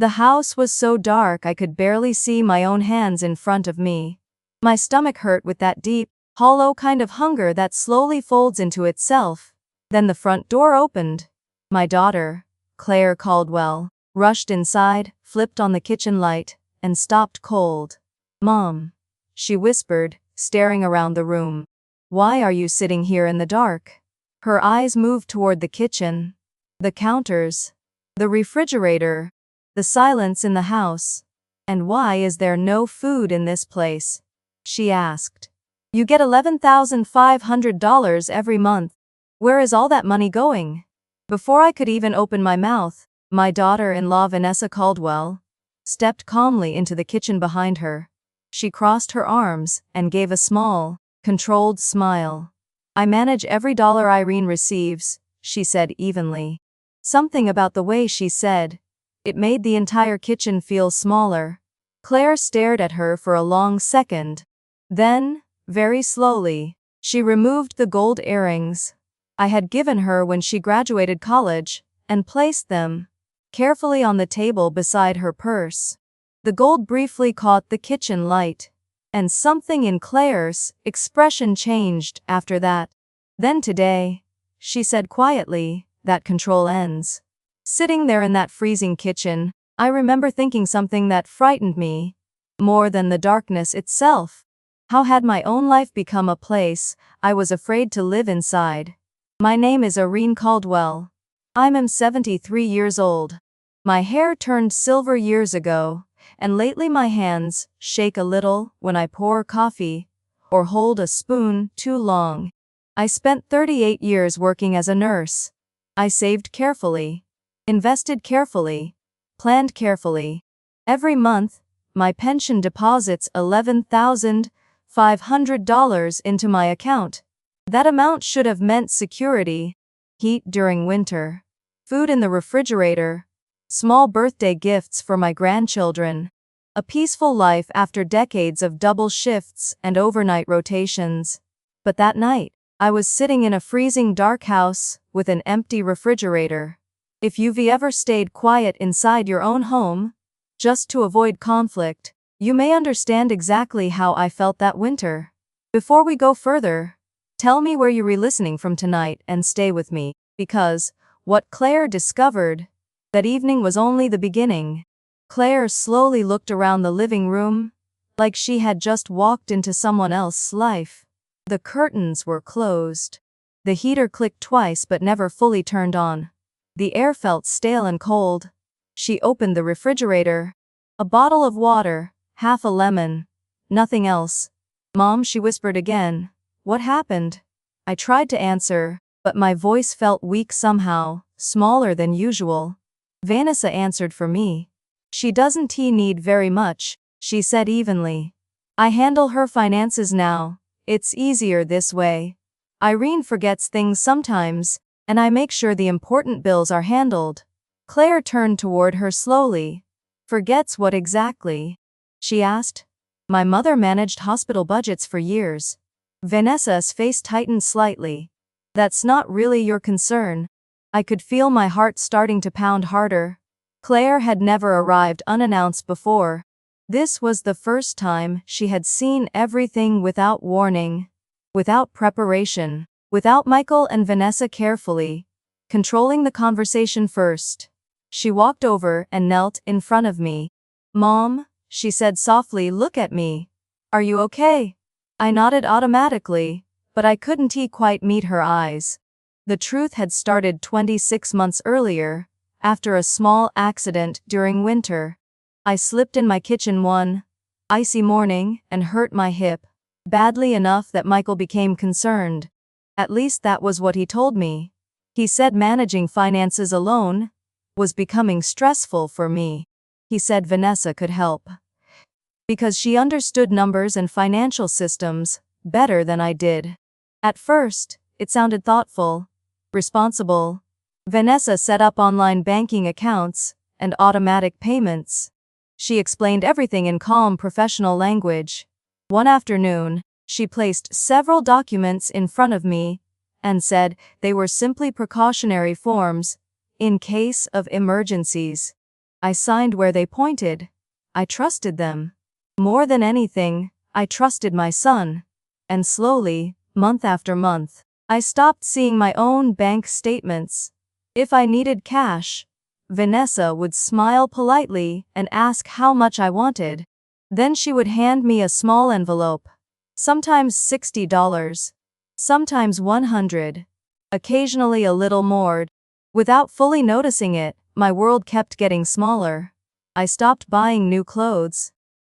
The house was so dark I could barely see my own hands in front of me. My stomach hurt with that deep, hollow kind of hunger that slowly folds into itself. Then the front door opened. My daughter, Claire Caldwell, rushed inside, flipped on the kitchen light, and stopped cold. "Mom," she whispered, staring around the room. "Why are you sitting here in the dark?" Her eyes moved toward the kitchen, the counters, the refrigerator, the silence in the house. "And why is there no food in this place?" she asked. "You get $11,500 every month. Where is all that money going?" Before I could even open my mouth, my daughter-in-law Vanessa Caldwell stepped calmly into the kitchen behind her. She crossed her arms and gave a small, controlled smile. "I manage every dollar Irene receives," she said evenly. Something about the way she said it made the entire kitchen feel smaller. Claire stared at her for a long second. Then, very slowly, she removed the gold earrings I had given her when she graduated college and placed them carefully on the table beside her purse. The gold briefly caught the kitchen light, and something in Claire's expression changed after that. "Then today," she said quietly, "that control ends." Sitting there in that freezing kitchen, I remember thinking something that frightened me more than the darkness itself. How had my own life become a place I was afraid to live inside? My name is Irene Caldwell. I'm 73 years old. My hair turned silver years ago, and lately my hands shake a little when I pour coffee or hold a spoon too long. I spent 38 years working as a nurse. I saved carefully, invested carefully, planned carefully. Every month, my pension deposits $11,500 into my account. That amount should have meant security, heat during winter, food in the refrigerator, small birthday gifts for my grandchildren, a peaceful life after decades of double shifts and overnight rotations. But that night, I was sitting in a freezing dark house with an empty refrigerator. If you've ever stayed quiet inside your own home, just to avoid conflict, you may understand exactly how I felt that winter. Before we go further, tell me where you're re-listening from tonight and stay with me, because what Claire discovered that evening was only the beginning. Claire slowly looked around the living room, like she had just walked into someone else's life. The curtains were closed. The heater clicked twice but never fully turned on. The air felt stale and cold. She opened the refrigerator. A bottle of water, half a lemon, nothing else. "Mom," she whispered again. "What happened?" I tried to answer, but my voice felt weak somehow, smaller than usual. Vanessa answered for me. "She doesn't need very much," she said evenly. "I handle her finances now. It's easier this way. Irene forgets things sometimes, and I make sure the important bills are handled." Claire turned toward her slowly. "Forgets what exactly?" she asked. "My mother managed hospital budgets for years." Vanessa's face tightened slightly. "That's not really your concern." I could feel my heart starting to pound harder. Claire had never arrived unannounced before. This was the first time she had seen everything without warning, without preparation, without Michael and Vanessa carefully controlling the conversation first. She walked over and knelt in front of me. "Mom," she said softly, "look at me. Are you okay?" I nodded automatically, but I couldn't quite meet her eyes. The truth had started 26 months earlier, after a small accident during winter. I slipped in my kitchen one icy morning and hurt my hip, badly enough that Michael became concerned. At least that was what he told me. He said managing finances alone was becoming stressful for me. He said Vanessa could help, because she understood numbers and financial systems better than I did. At first, it sounded thoughtful, responsible. Vanessa set up online banking accounts and automatic payments. She explained everything in calm professional language. One afternoon, she placed several documents in front of me and said they were simply precautionary forms in case of emergencies. I signed where they pointed. I trusted them. More than anything, I trusted my son. And slowly, month after month, I stopped seeing my own bank statements. If I needed cash, Vanessa would smile politely and ask how much I wanted. Then she would hand me a small envelope. Sometimes $60, sometimes $100, occasionally a little more. Without fully noticing it, my world kept getting smaller. I stopped buying new clothes.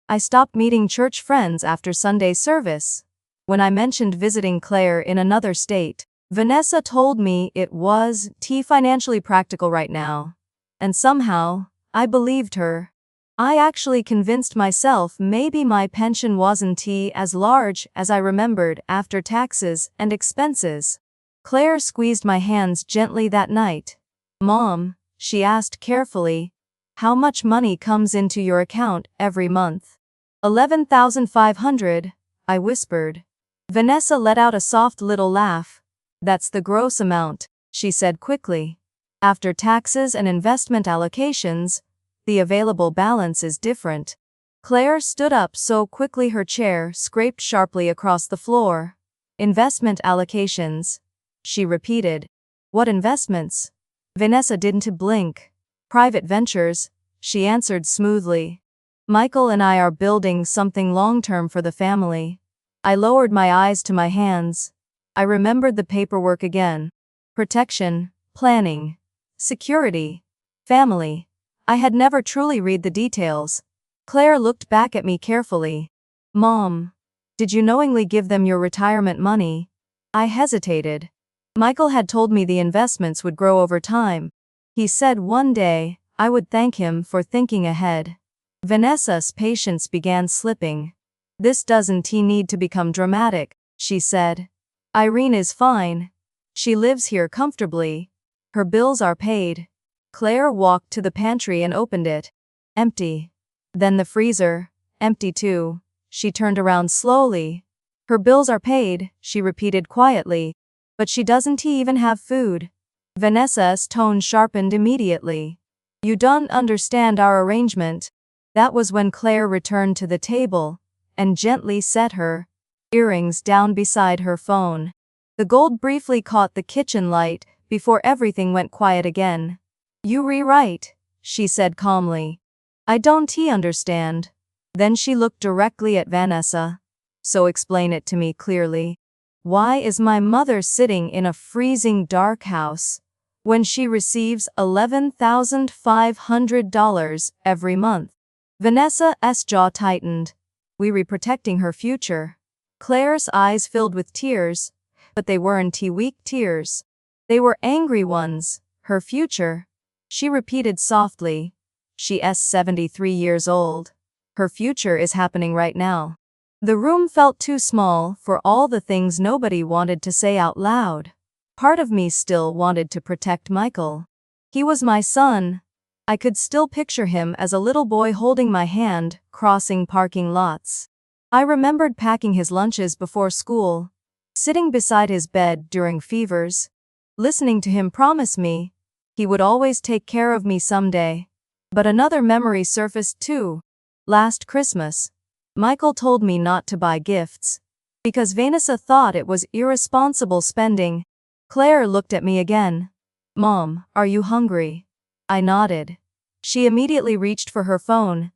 I stopped meeting church friends after Sunday service. When I mentioned visiting Claire in another state, Vanessa told me it was financially practical right now. And somehow, I believed her. I actually convinced myself maybe my pension wasn't as large as I remembered after taxes and expenses. Claire squeezed my hands gently that night. Mom, she asked carefully, how much money comes into your account every month? 11,500, I whispered. Vanessa let out a soft little laugh. That's the gross amount, she said quickly. After taxes and investment allocations, the available balance is different. Claire stood up so quickly her chair scraped sharply across the floor. Investment allocations, she repeated. What investments? Vanessa didn't blink. Private ventures, she answered smoothly. Michael and I are building something long-term for the family. I lowered my eyes to my hands. I remembered the paperwork again. Protection, planning, security, family. I had never truly read the details. Claire looked back at me carefully. Mom, did you knowingly give them your retirement money? I hesitated. Michael had told me the investments would grow over time. He said one day, I would thank him for thinking ahead. Vanessa's patience began slipping. This doesn't need to become dramatic, she said. Irene is fine. She lives here comfortably. Her bills are paid. Claire walked to the pantry and opened it. Empty. Then the freezer. Empty too. She turned around slowly. Her bills are paid, she repeated quietly. But she doesn't even have food. Vanessa's tone sharpened immediately. You don't understand our arrangement. That was when Claire returned to the table and gently set her earrings down beside her phone. The gold briefly caught the kitchen light before everything went quiet again. You rewrite, she said calmly. I don't understand. Then she looked directly at Vanessa. So explain it to me clearly. Why is my mother sitting in a freezing dark house when she receives $11,500 every month? Vanessa's jaw tightened. We were protecting her future. Claire's eyes filled with tears, but they weren't weak tears. They were angry ones. Her future. She repeated softly. She's 73 years old. Her future is happening right now. The room felt too small for all the things nobody wanted to say out loud. Part of me still wanted to protect Michael. He was my son. I could still picture him as a little boy holding my hand, crossing parking lots. I remembered packing his lunches before school, sitting beside his bed during fevers, listening to him promise me he would always take care of me someday. But another memory surfaced too. Last Christmas, Michael told me not to buy gifts because Vanessa thought it was irresponsible spending. Claire looked at me again. Mom, are you hungry? I nodded. She immediately reached for her phone.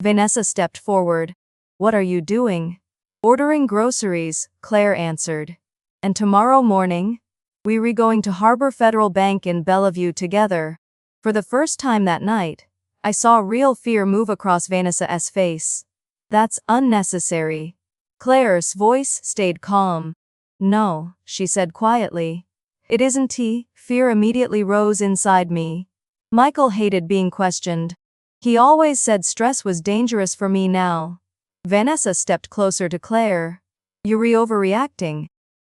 Vanessa stepped forward. What are you doing? Ordering groceries, Claire answered. And tomorrow morning, we're going to Harbor Federal Bank in Bellevue together. For the first time that night, I saw real fear move across Vanessa's face. That's unnecessary. Claire's voice stayed calm. No, she said quietly. It isn't. Fear immediately rose inside me. Michael hated being questioned. He always said stress was dangerous for me now. Vanessa stepped closer to Claire. You're overreacting.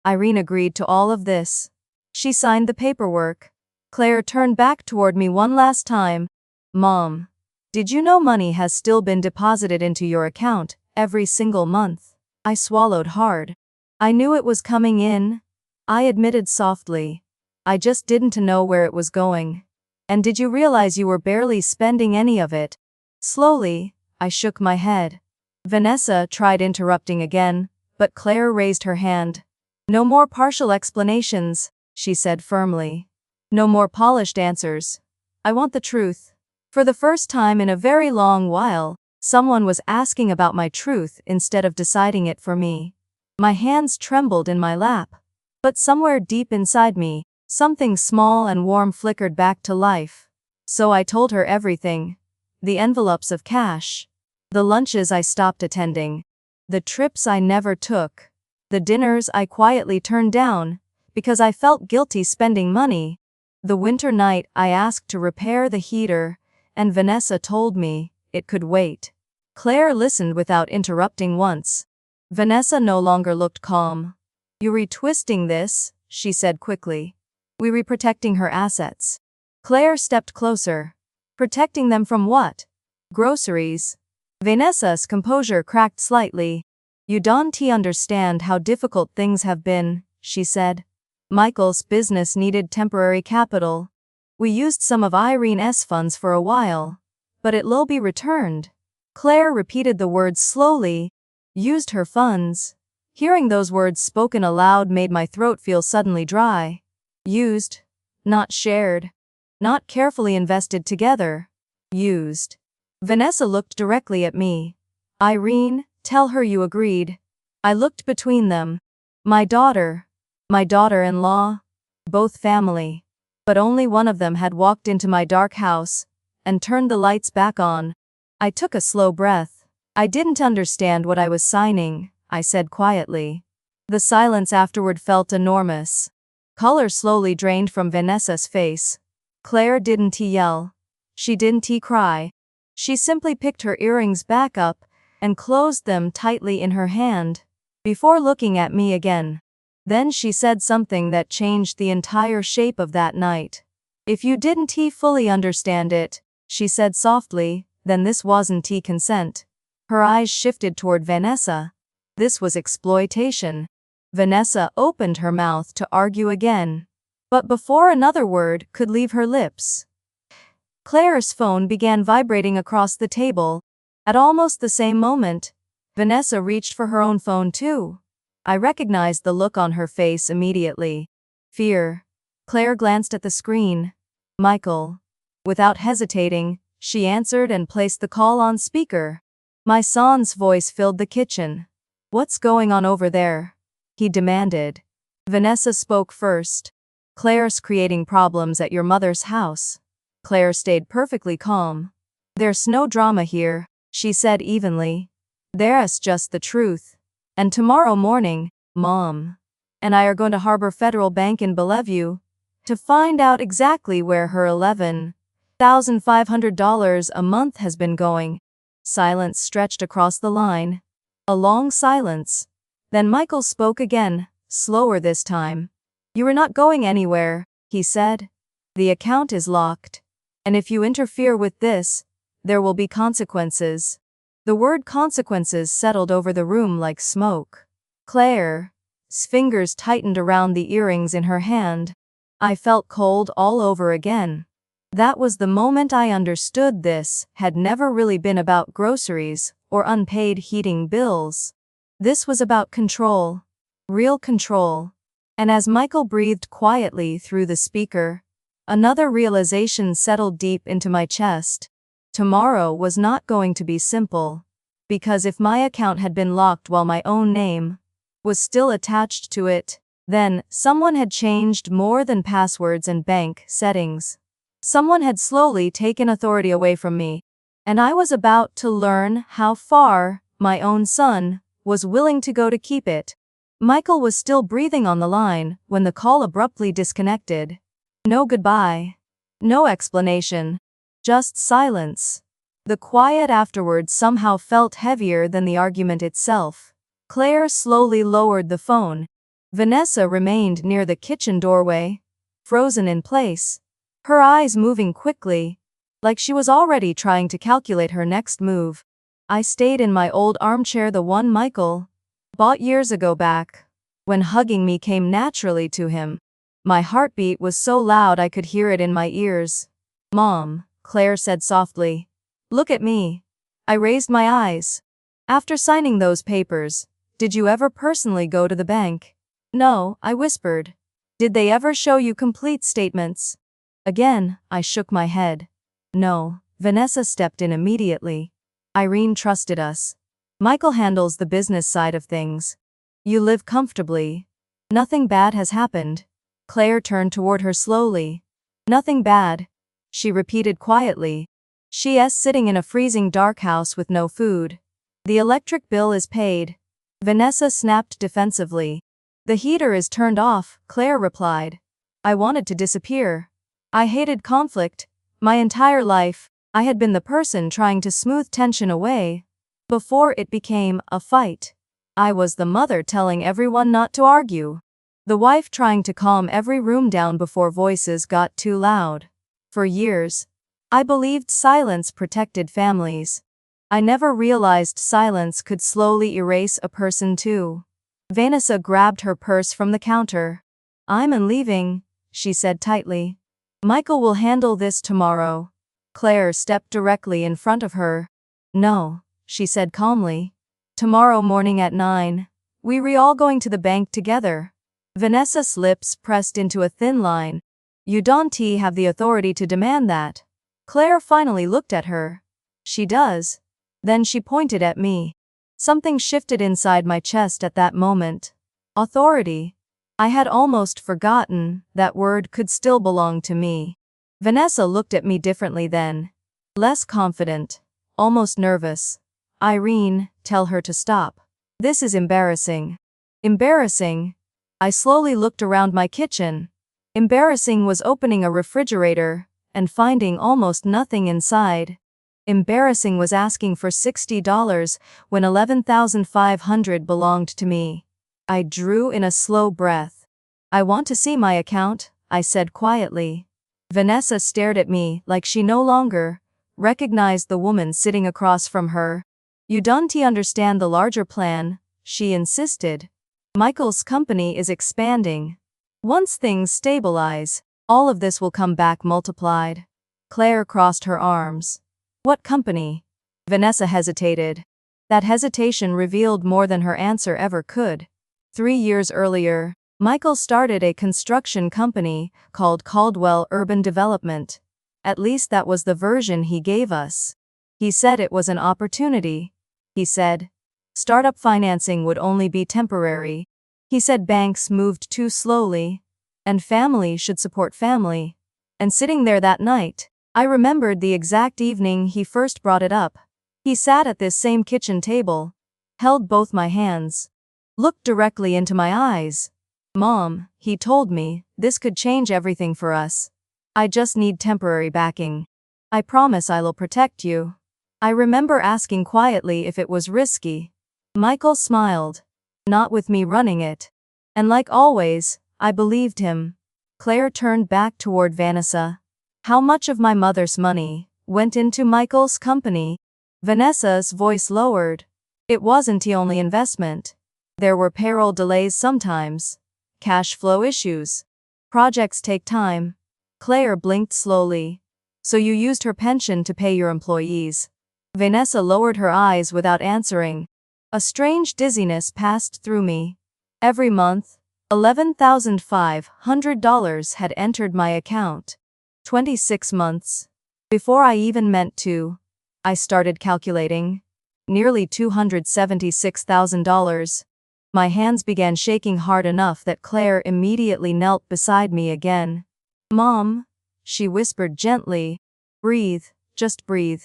Irene agreed to all of this. She signed the paperwork. Claire turned back toward me one last time. Mom, did you know money has still been deposited into your account every single month? I swallowed hard. I knew it was coming in. I admitted softly. I just didn't know where it was going. And did you realize you were barely spending any of it? Slowly, I shook my head. Vanessa tried interrupting again, but Claire raised her hand. No more partial explanations, she said firmly. No more polished answers. I want the truth. For the first time in a very long while, someone was asking about my truth instead of deciding it for me. My hands trembled in my lap. But somewhere deep inside me, something small and warm flickered back to life. So I told her everything. The envelopes of cash. The lunches I stopped attending. The trips I never took. The dinners I quietly turned down, because I felt guilty spending money. The winter night I asked to repair the heater, and Vanessa told me it could wait. Claire listened without interrupting once. Vanessa no longer looked calm. "You retwisting this," she said quickly. "We re-protecting her assets." Claire stepped closer. "Protecting them from what?" "Groceries." Vanessa's composure cracked slightly. "You don't understand how difficult things have been," she said. "Michael's business needed temporary capital. We used some of Irene's funds for a while, but it'll be returned." Claire repeated the words slowly. "Used her funds." Hearing those words spoken aloud made my throat feel suddenly dry. Used. Not shared. Not carefully invested together. Used. Vanessa looked directly at me. "Irene, tell her you agreed." I looked between them. My daughter-in-law, both family. But only one of them had walked into my dark house and turned the lights back on. I took a slow breath. "I didn't understand what I was signing," I said quietly. The silence afterward felt enormous. Color slowly drained from Vanessa's face. Claire didn't yell. She didn't cry. She simply picked her earrings back up and closed them tightly in her hand, before looking at me again. Then she said something that changed the entire shape of that night. "If you didn't fully understand it," she said softly, "then this wasn't consent." Her eyes shifted toward Vanessa. This was exploitation. Vanessa opened her mouth to argue again. But before another word could leave her lips, Claire's phone began vibrating across the table. At almost the same moment, Vanessa reached for her own phone too. I recognized the look on her face immediately. Fear. Claire glanced at the screen. "Michael." Without hesitating, she answered and placed the call on speaker. My son's voice filled the kitchen. "What's going on over there?" he demanded. Vanessa spoke first. "Claire's creating problems at your mother's house." Claire stayed perfectly calm. "There's no drama here," she said evenly. "There's just the truth. And tomorrow morning, Mom and I are going to Harbor Federal Bank in Bellevue to find out exactly where her $11,500 a month has been going." Silence stretched across the line. A long silence. Then Michael spoke again, slower this time. "You are not going anywhere," he said. "The account is locked. And if you interfere with this, there will be consequences." The word consequences settled over the room like smoke. Claire's fingers tightened around the earrings in her hand. I felt cold all over again. That was the moment I understood this had never really been about groceries or unpaid heating bills. This was about control. Real control. And as Michael breathed quietly through the speaker, another realization settled deep into my chest. Tomorrow was not going to be simple. Because if my account had been locked while my own name was still attached to it, then someone had changed more than passwords and bank settings. Someone had slowly taken authority away from me, and I was about to learn how far my own son was willing to go to keep it. Michael was still breathing on the line when the call abruptly disconnected. No goodbye. No explanation. Just silence. The quiet afterwards somehow felt heavier than the argument itself. Claire slowly lowered the phone. Vanessa remained near the kitchen doorway, frozen in place, her eyes moving quickly, like she was already trying to calculate her next move. I stayed in my old armchair, the one Michael bought years ago, back when hugging me came naturally to him. My heartbeat was so loud I could hear it in my ears. Mom, Claire said softly. Look at me. I raised my eyes. After signing those papers, did you ever personally go to the bank? No, I whispered. Did they ever show you complete statements? Again, I shook my head. No, Vanessa stepped in immediately. Irene trusted us. Michael handles the business side of things. You live comfortably. Nothing bad has happened. Claire turned toward her slowly. Nothing bad, she repeated quietly. She's sitting in a freezing dark house with no food. The electric bill is paid. Vanessa snapped defensively. The heater is turned off, Claire replied. I wanted to disappear. I hated conflict. My entire life, I had been the person trying to smooth tension away. Before it became a fight. I was the mother telling everyone not to argue. The wife trying to calm every room down before voices got too loud. For years, I believed silence protected families. I never realized silence could slowly erase a person too. Vanessa grabbed her purse from the counter. I'm leaving, she said tightly. Michael will handle this tomorrow. Claire stepped directly in front of her. No, she said calmly. Tomorrow morning at 9. We're all going to the bank together. Vanessa's lips pressed into a thin line. You don't have the authority to demand that. Claire finally looked at her. She does. Then she pointed at me. Something shifted inside my chest at that moment. Authority. I had almost forgotten that word could still belong to me. Vanessa looked at me differently then. Less confident. Almost nervous. Irene, tell her to stop. This is embarrassing. Embarrassing? I slowly looked around my kitchen. Embarrassing was opening a refrigerator and finding almost nothing inside. Embarrassing was asking for $60 when $11,500 belonged to me. I drew in a slow breath. I want to see my account, I said quietly. Vanessa stared at me like she no longer recognized the woman sitting across from her. You don't understand the larger plan, she insisted. Michael's company is expanding. Once things stabilize, all of this will come back multiplied. Claire crossed her arms. What company? Vanessa hesitated. That hesitation revealed more than her answer ever could. 3 years earlier, Michael started a construction company called Caldwell Urban Development. At least that was the version he gave us. He said it was an opportunity. He said startup financing would only be temporary. He said banks moved too slowly, and family should support family. And sitting there that night, I remembered the exact evening he first brought it up. He sat at this same kitchen table, held both my hands, looked directly into my eyes. Mom, he told me, this could change everything for us. I just need temporary backing. I promise I'll protect you. I remember asking quietly if it was risky. Michael smiled. Not with me running it. And like always, I believed him. Claire turned back toward Vanessa. How much of my mother's money went into Michael's company? Vanessa's voice lowered. It wasn't the only investment. There were payroll delays sometimes. Cash flow issues. Projects take time. Claire blinked slowly. So you used her pension to pay your employees. Vanessa lowered her eyes without answering. A strange dizziness passed through me. Every month, $11,500 had entered my account. 26 months. Before I even meant to, I started calculating. Nearly $276,000. My hands began shaking hard enough that Claire immediately knelt beside me again. Mom, she whispered gently. Breathe, just breathe.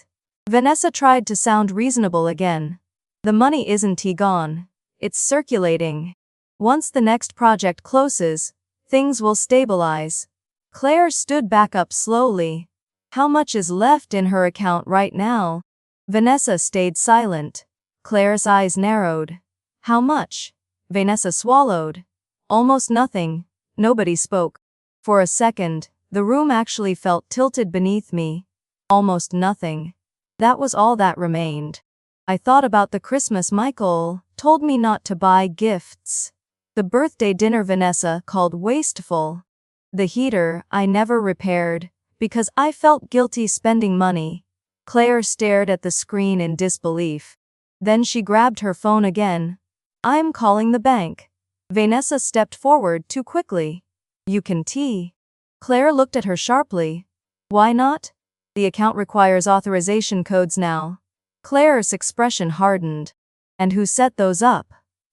Vanessa tried to sound reasonable again. The money isn't gone. It's circulating. Once the next project closes, things will stabilize. Claire stood back up slowly. How much is left in her account right now? Vanessa stayed silent. Claire's eyes narrowed. How much? Vanessa swallowed. Almost nothing. Nobody spoke. For a second, the room actually felt tilted beneath me. Almost nothing. That was all that remained. I thought about the Christmas Michael told me not to buy gifts. The birthday dinner Vanessa called wasteful. The heater I never repaired Because I felt guilty spending money. Claire stared at the screen in disbelief. Then she grabbed her phone again. I'm calling the bank. Vanessa stepped forward too quickly. You can T. Claire looked at her sharply. Why not? The account requires authorization codes now. Claire's expression hardened. And who set those up?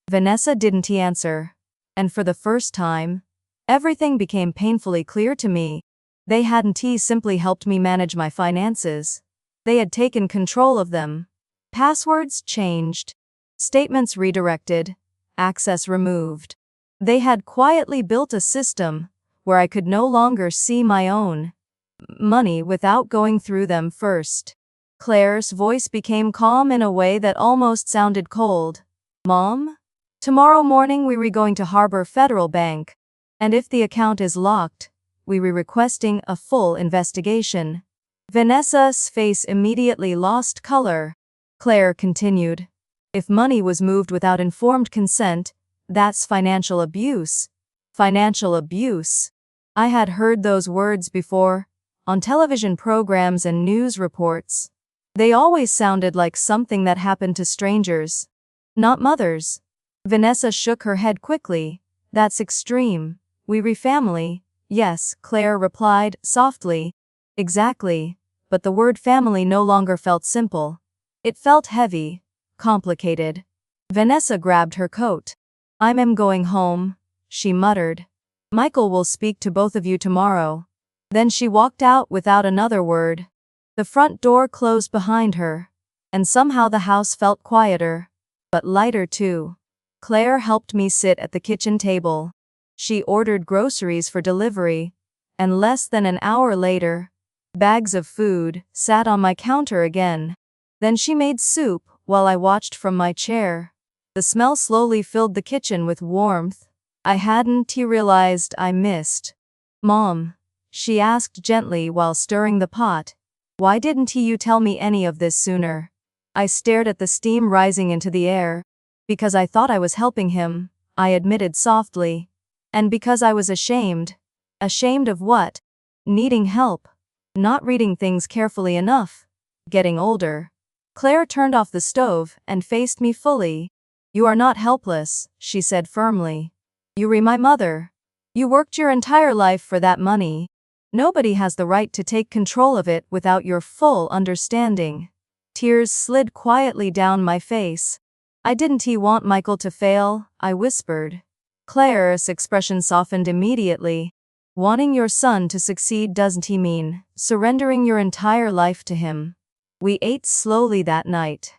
Vanessa didn't answer. And for the first time, everything became painfully clear to me. They hadn't simply helped me manage my finances. They had taken control of them. Passwords changed. Statements redirected. Access removed. They had quietly built a system where I could no longer see my own money without going through them first. Claire's voice became calm in a way that almost sounded cold. Mom? Tomorrow morning we were going to Harbor Federal Bank. And if the account is locked, we were requesting a full investigation. Vanessa's face immediately lost color. Claire continued. If money was moved without informed consent, that's financial abuse. Financial abuse. I had heard those words before, on television programs and news reports. They always sounded like something that happened to strangers, not mothers. Vanessa shook her head quickly. That's extreme. We're family. Yes, Claire replied, softly. Exactly. But the word family no longer felt simple. It felt heavy, complicated. Vanessa grabbed her coat. I'm going home, she muttered. Michael will speak to both of you tomorrow. Then she walked out without another word. The front door closed behind her, and somehow the house felt quieter, but lighter too. Claire helped me sit at the kitchen table. She ordered groceries for delivery, and less than an hour later, bags of food sat on my counter again. Then she made soup while I watched from my chair. The smell slowly filled the kitchen with warmth I hadn't realized I missed. Mom, she asked gently while stirring the pot, why didn't you tell me any of this sooner? I stared at the steam rising into the air. Because I thought I was helping him, I admitted softly. And because I was ashamed. Ashamed of what? Needing help. Not reading things carefully enough. Getting older. Claire turned off the stove and faced me fully. You are not helpless, she said firmly. You were my mother. You worked your entire life for that money. Nobody has the right to take control of it without your full understanding. Tears slid quietly down my face. I didn't want Michael to fail, I whispered. Claire's expression softened immediately. Wanting your son to succeed doesn't mean surrendering your entire life to him. We ate slowly that night.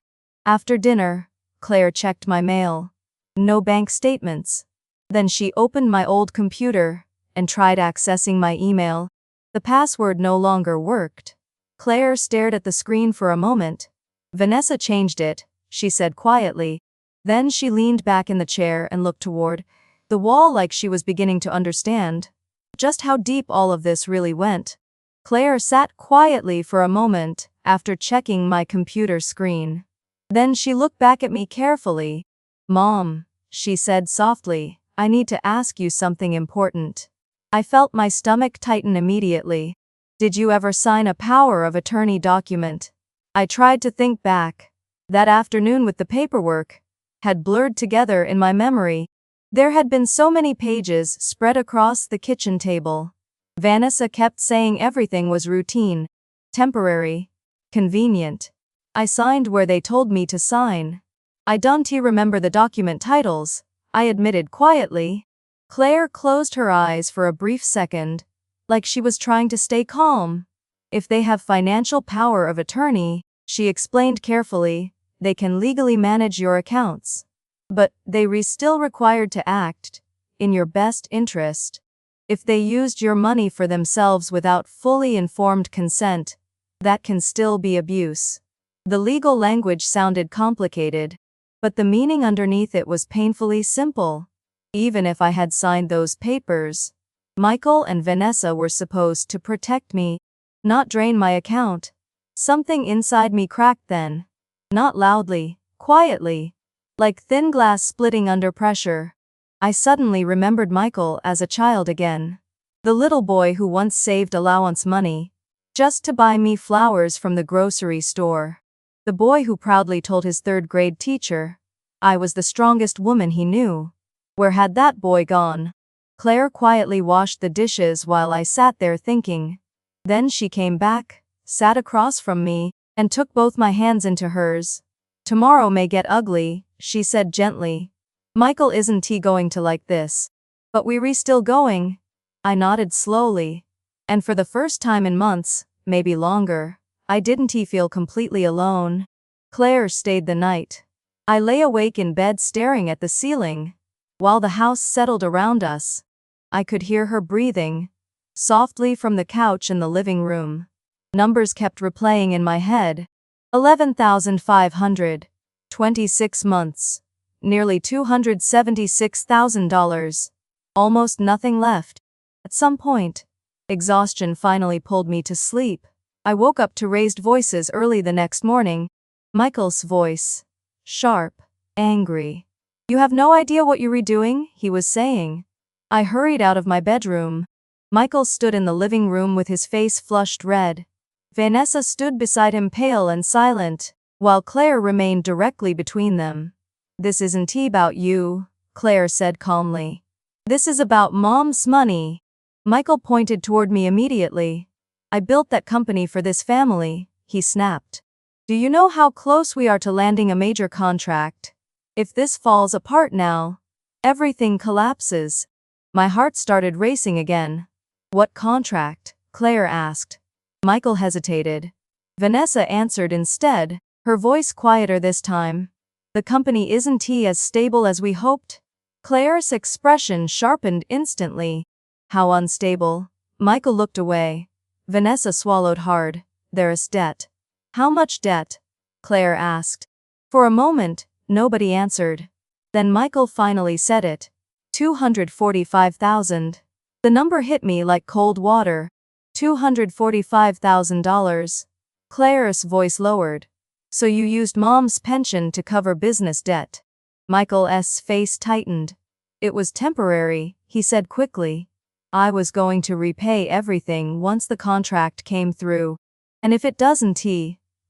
After dinner, Claire checked my mail. No bank statements. Then she opened my old computer and tried accessing my email. The password no longer worked. Claire stared at the screen for a moment. Vanessa changed it, she said quietly. Then she leaned back in the chair and looked toward the wall like she was beginning to understand just how deep all of this really went. Claire sat quietly for a moment after checking my computer screen. Then she looked back at me carefully. Mom, she said softly, I need to ask you something important. I felt my stomach tighten immediately. Did you ever sign a power of attorney document? I tried to think back. That afternoon with the paperwork had blurred together in my memory. There had been so many pages spread across the kitchen table. Vanessa kept saying everything was routine, temporary, convenient. I signed where they told me to sign. I don't remember the document titles, I admitted quietly. Claire closed her eyes for a brief second, like she was trying to stay calm. If they have financial power of attorney, she explained carefully, they can legally manage your accounts. But they were still required to act in your best interest. If they used your money for themselves without fully informed consent, that can still be abuse. The legal language sounded complicated, but the meaning underneath it was painfully simple. Even if I had signed those papers, Michael and Vanessa were supposed to protect me, not drain my account. Something inside me cracked then. Not loudly, quietly, like thin glass splitting under pressure. I suddenly remembered Michael as a child again. The little boy who once saved allowance money, just to buy me flowers from the grocery store. The boy who proudly told his third-grade teacher I was the strongest woman he knew. Where had that boy gone? Claire quietly washed the dishes while I sat there thinking. Then she came back, sat across from me, and took both my hands into hers. "Tomorrow may get ugly," she said gently. "Michael isn't he going to like this? But we're still going?" I nodded slowly. And for the first time in months, maybe longer, I didn't feel completely alone. Claire stayed the night. I lay awake in bed staring at the ceiling. While the house settled around us, I could hear her breathing softly from the couch in the living room. Numbers kept replaying in my head. 11,500. 26 months. Nearly $276,000. Almost nothing left. At some point, exhaustion finally pulled me to sleep. I woke up to raised voices early the next morning. Michael's voice. Sharp. Angry. "You have no idea what you're doing," he was saying. I hurried out of my bedroom. Michael stood in the living room with his face flushed red. Vanessa stood beside him pale and silent, while Claire remained directly between them. "This isn't about you," Claire said calmly. "This is about Mom's money." Michael pointed toward me immediately. "I built that company for this family," he snapped. "Do you know how close we are to landing a major contract? If this falls apart now, everything collapses." My heart started racing again. "What contract?" Claire asked. Michael hesitated. Vanessa answered instead, her voice quieter this time. "The company isn't as stable as we hoped." Claire's expression sharpened instantly. "How unstable?" Michael looked away. Vanessa swallowed hard. "There's debt." "How much debt?" Claire asked. For a moment, nobody answered. Then Michael finally said it. 245,000. The number hit me like cold water. $245,000. Claire's voice lowered. "So you used Mom's pension to cover business debt?" Michael's face tightened. "It was temporary," he said quickly. "I was going to repay everything once the contract came through." "And if it doesn't?"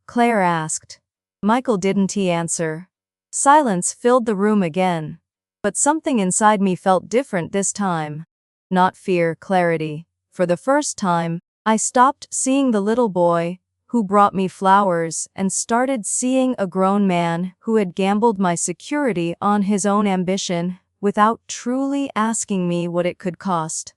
Claire asked. Michael didn't answer. Silence filled the room again. But something inside me felt different this time. Not fear, clarity. For the first time, I stopped seeing the little boy who brought me flowers and started seeing a grown man who had gambled my security on his own ambition without truly asking me what it could cost.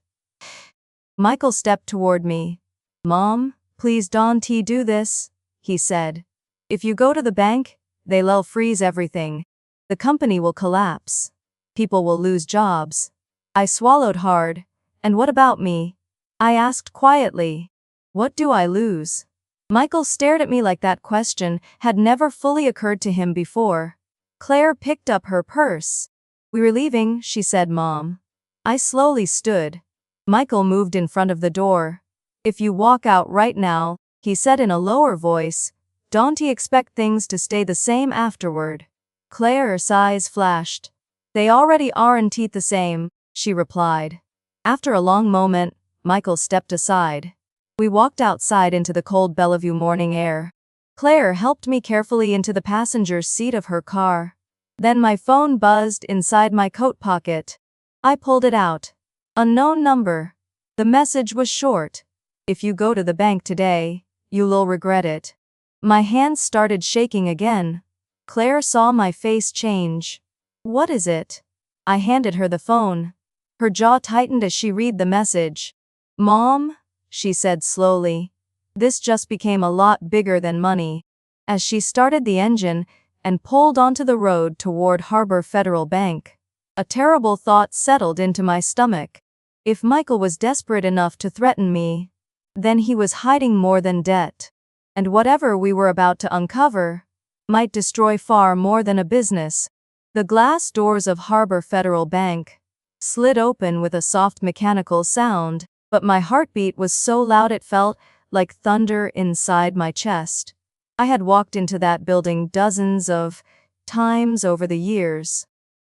Michael stepped toward me. "Mom, please don't do this," he said. "If you go to the bank, they'll freeze everything. The company will collapse. People will lose jobs." I swallowed hard. "And what about me?" I asked quietly. "What do I lose?" Michael stared at me like that question had never fully occurred to him before. Claire picked up her purse. "We're leaving," she said, "Mom." I slowly stood. Michael moved in front of the door. "If you walk out right now," he said in a lower voice, "don't expect things to stay the same afterward." Claire's eyes flashed. "They already aren't the same," she replied. After a long moment, Michael stepped aside. We walked outside into the cold Bellevue morning air. Claire helped me carefully into the passenger seat of her car. Then my phone buzzed inside my coat pocket. I pulled it out. Unknown number. The message was short. "If you go to the bank today, you'll regret it." My hands started shaking again. Claire saw my face change. "What is it?" I handed her the phone. Her jaw tightened as she read the message. "Mom," she said slowly, "this just became a lot bigger than money." As she started the engine and pulled onto the road toward Harbor Federal Bank, a terrible thought settled into my stomach. If Michael was desperate enough to threaten me, then he was hiding more than debt. And whatever we were about to uncover might destroy far more than a business. The glass doors of Harbor Federal Bank slid open with a soft mechanical sound, but my heartbeat was so loud it felt like thunder inside my chest. I had walked into that building dozens of times over the years,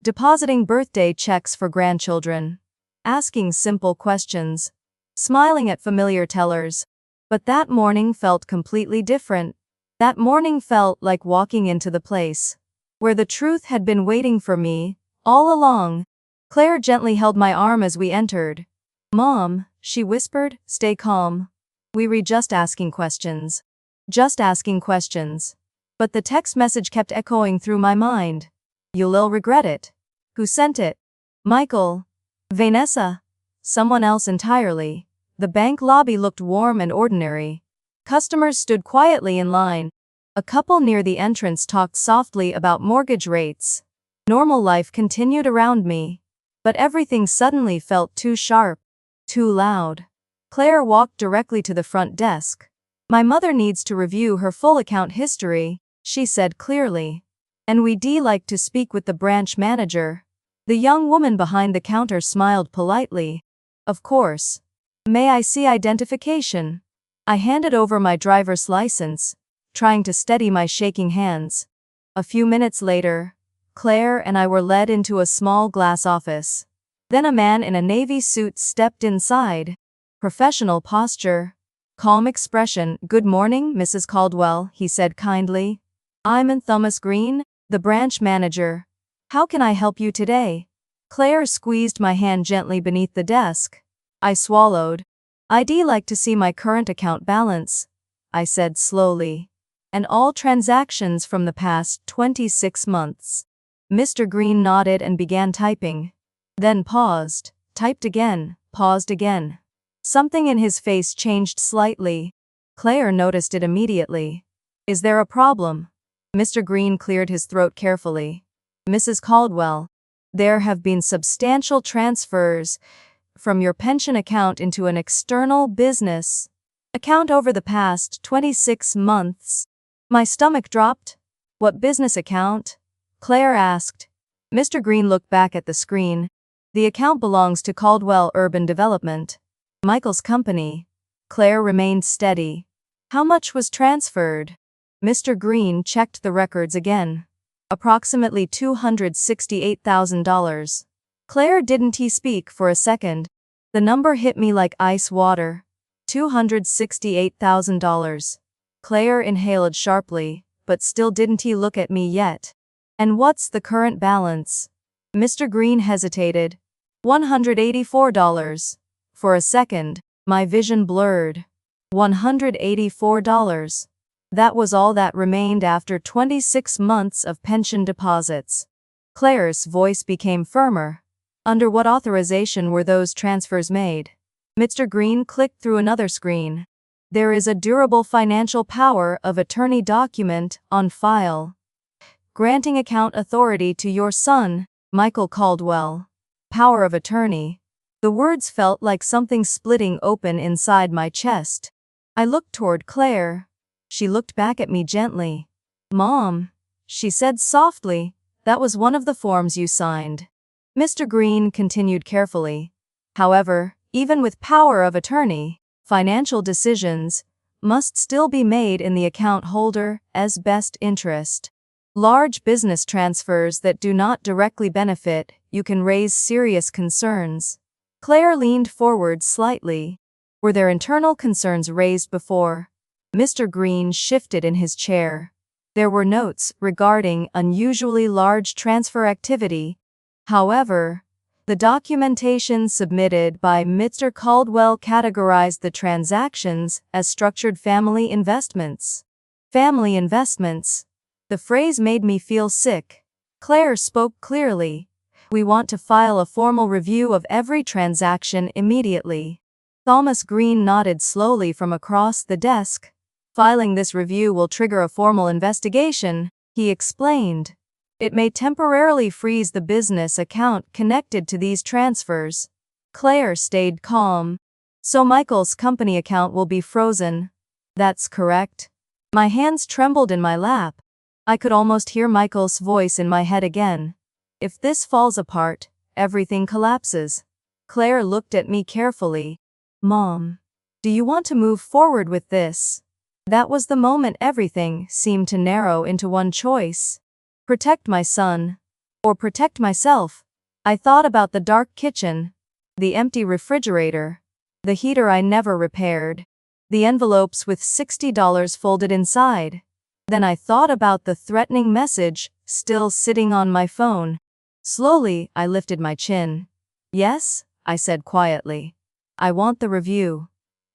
depositing birthday checks for grandchildren, asking simple questions, smiling at familiar tellers. But that morning felt completely different. That morning felt like walking into the place where the truth had been waiting for me all along. Claire gently held my arm as we entered. "Mom," she whispered, "stay calm. We were just asking questions. Just asking questions." But the text message kept echoing through my mind. "You'll regret it." Who sent it? Michael. Vanessa. Someone else entirely. The bank lobby looked warm and ordinary. Customers stood quietly in line. A couple near the entrance talked softly about mortgage rates. Normal life continued around me. But everything suddenly felt too sharp, too loud. Claire walked directly to the front desk. "My mother needs to review her full account history," she said clearly. "And we'd like to speak with the branch manager." The young woman behind the counter smiled politely. "Of course. May I see identification?" I handed over my driver's license, trying to steady my shaking hands. A few minutes later, Claire and I were led into a small glass office. Then a man in a navy suit stepped inside. Professional posture, calm expression. "Good morning, Mrs. Caldwell," he said kindly. "I'm Thomas Green, the branch manager. How can I help you today?" Claire squeezed my hand gently beneath the desk. I swallowed. "I'd like to see my current account balance," I said slowly. "And all transactions from the past 26 months. Mr. Green nodded and began typing. Then paused, typed again, paused again. Something in his face changed slightly. Claire noticed it immediately. "Is there a problem?" Mr. Green cleared his throat carefully. "Mrs. Caldwell, there have been substantial transfers from your pension account into an external business account over the past 26 months. My stomach dropped. "What business account?" Claire asked. Mr. Green looked back at the screen. "The account belongs to Caldwell Urban Development, Michael's company." Claire remained steady. "How much was transferred?" Mr. Green checked the records again. "Approximately $268,000. Claire didn't speak for a second. The number hit me like ice water. $268,000. Claire inhaled sharply, but still didn't look at me yet. "And what's the current balance?" Mr. Green hesitated. $184. For a second, my vision blurred. $184. That was all that remained after 26 months of pension deposits. Claire's voice became firmer. "Under what authorization were those transfers made?" Mr. Green clicked through another screen. "There is a durable financial power of attorney document on file, granting account authority to your son, Michael Caldwell." Power of attorney. The words felt like something splitting open inside my chest. I looked toward Claire. She looked back at me gently. "Mom," she said softly, "that was one of the forms you signed." Mr. Green continued carefully. "However, even with power of attorney, financial decisions must still be made in the account holder's best interest. Large business transfers that do not directly benefit you can raise serious concerns." Claire leaned forward slightly. "Were there internal concerns raised before?" Mr. Green shifted in his chair. "There were notes regarding unusually large transfer activity. However, the documentation submitted by Mr. Caldwell categorized the transactions as structured family investments." Family investments. The phrase made me feel sick. Claire spoke clearly. "We want to file a formal review of every transaction immediately." Thomas Green nodded slowly from across the desk. "Filing this review will trigger a formal investigation," he explained. "It may temporarily freeze the business account connected to these transfers." Claire stayed calm. "So Michael's company account will be frozen?" "That's correct." My hands trembled in my lap. I could almost hear Michael's voice in my head again. "If this falls apart, everything collapses." Claire looked at me carefully. "Mom, do you want to move forward with this?" That was the moment everything seemed to narrow into one choice. Protect my son, or protect myself. I thought about the dark kitchen, the empty refrigerator, the heater I never repaired, the envelopes with $60 folded inside. Then I thought about the threatening message still sitting on my phone. Slowly, I lifted my chin. Yes, I said quietly. I want the review.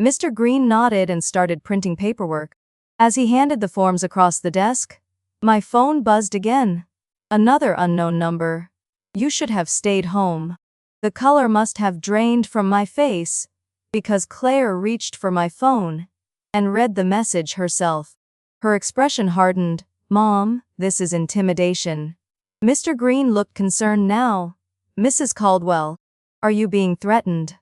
Mr. Green nodded and started printing paperwork. As he handed the forms across the desk, my phone buzzed again. Another unknown number. You should have stayed home. The color must have drained from my face, because Claire reached for my phone and read the message herself. Her expression hardened. Mom, this is intimidation. Mr. Green looked concerned now. Mrs. Caldwell, are you being threatened?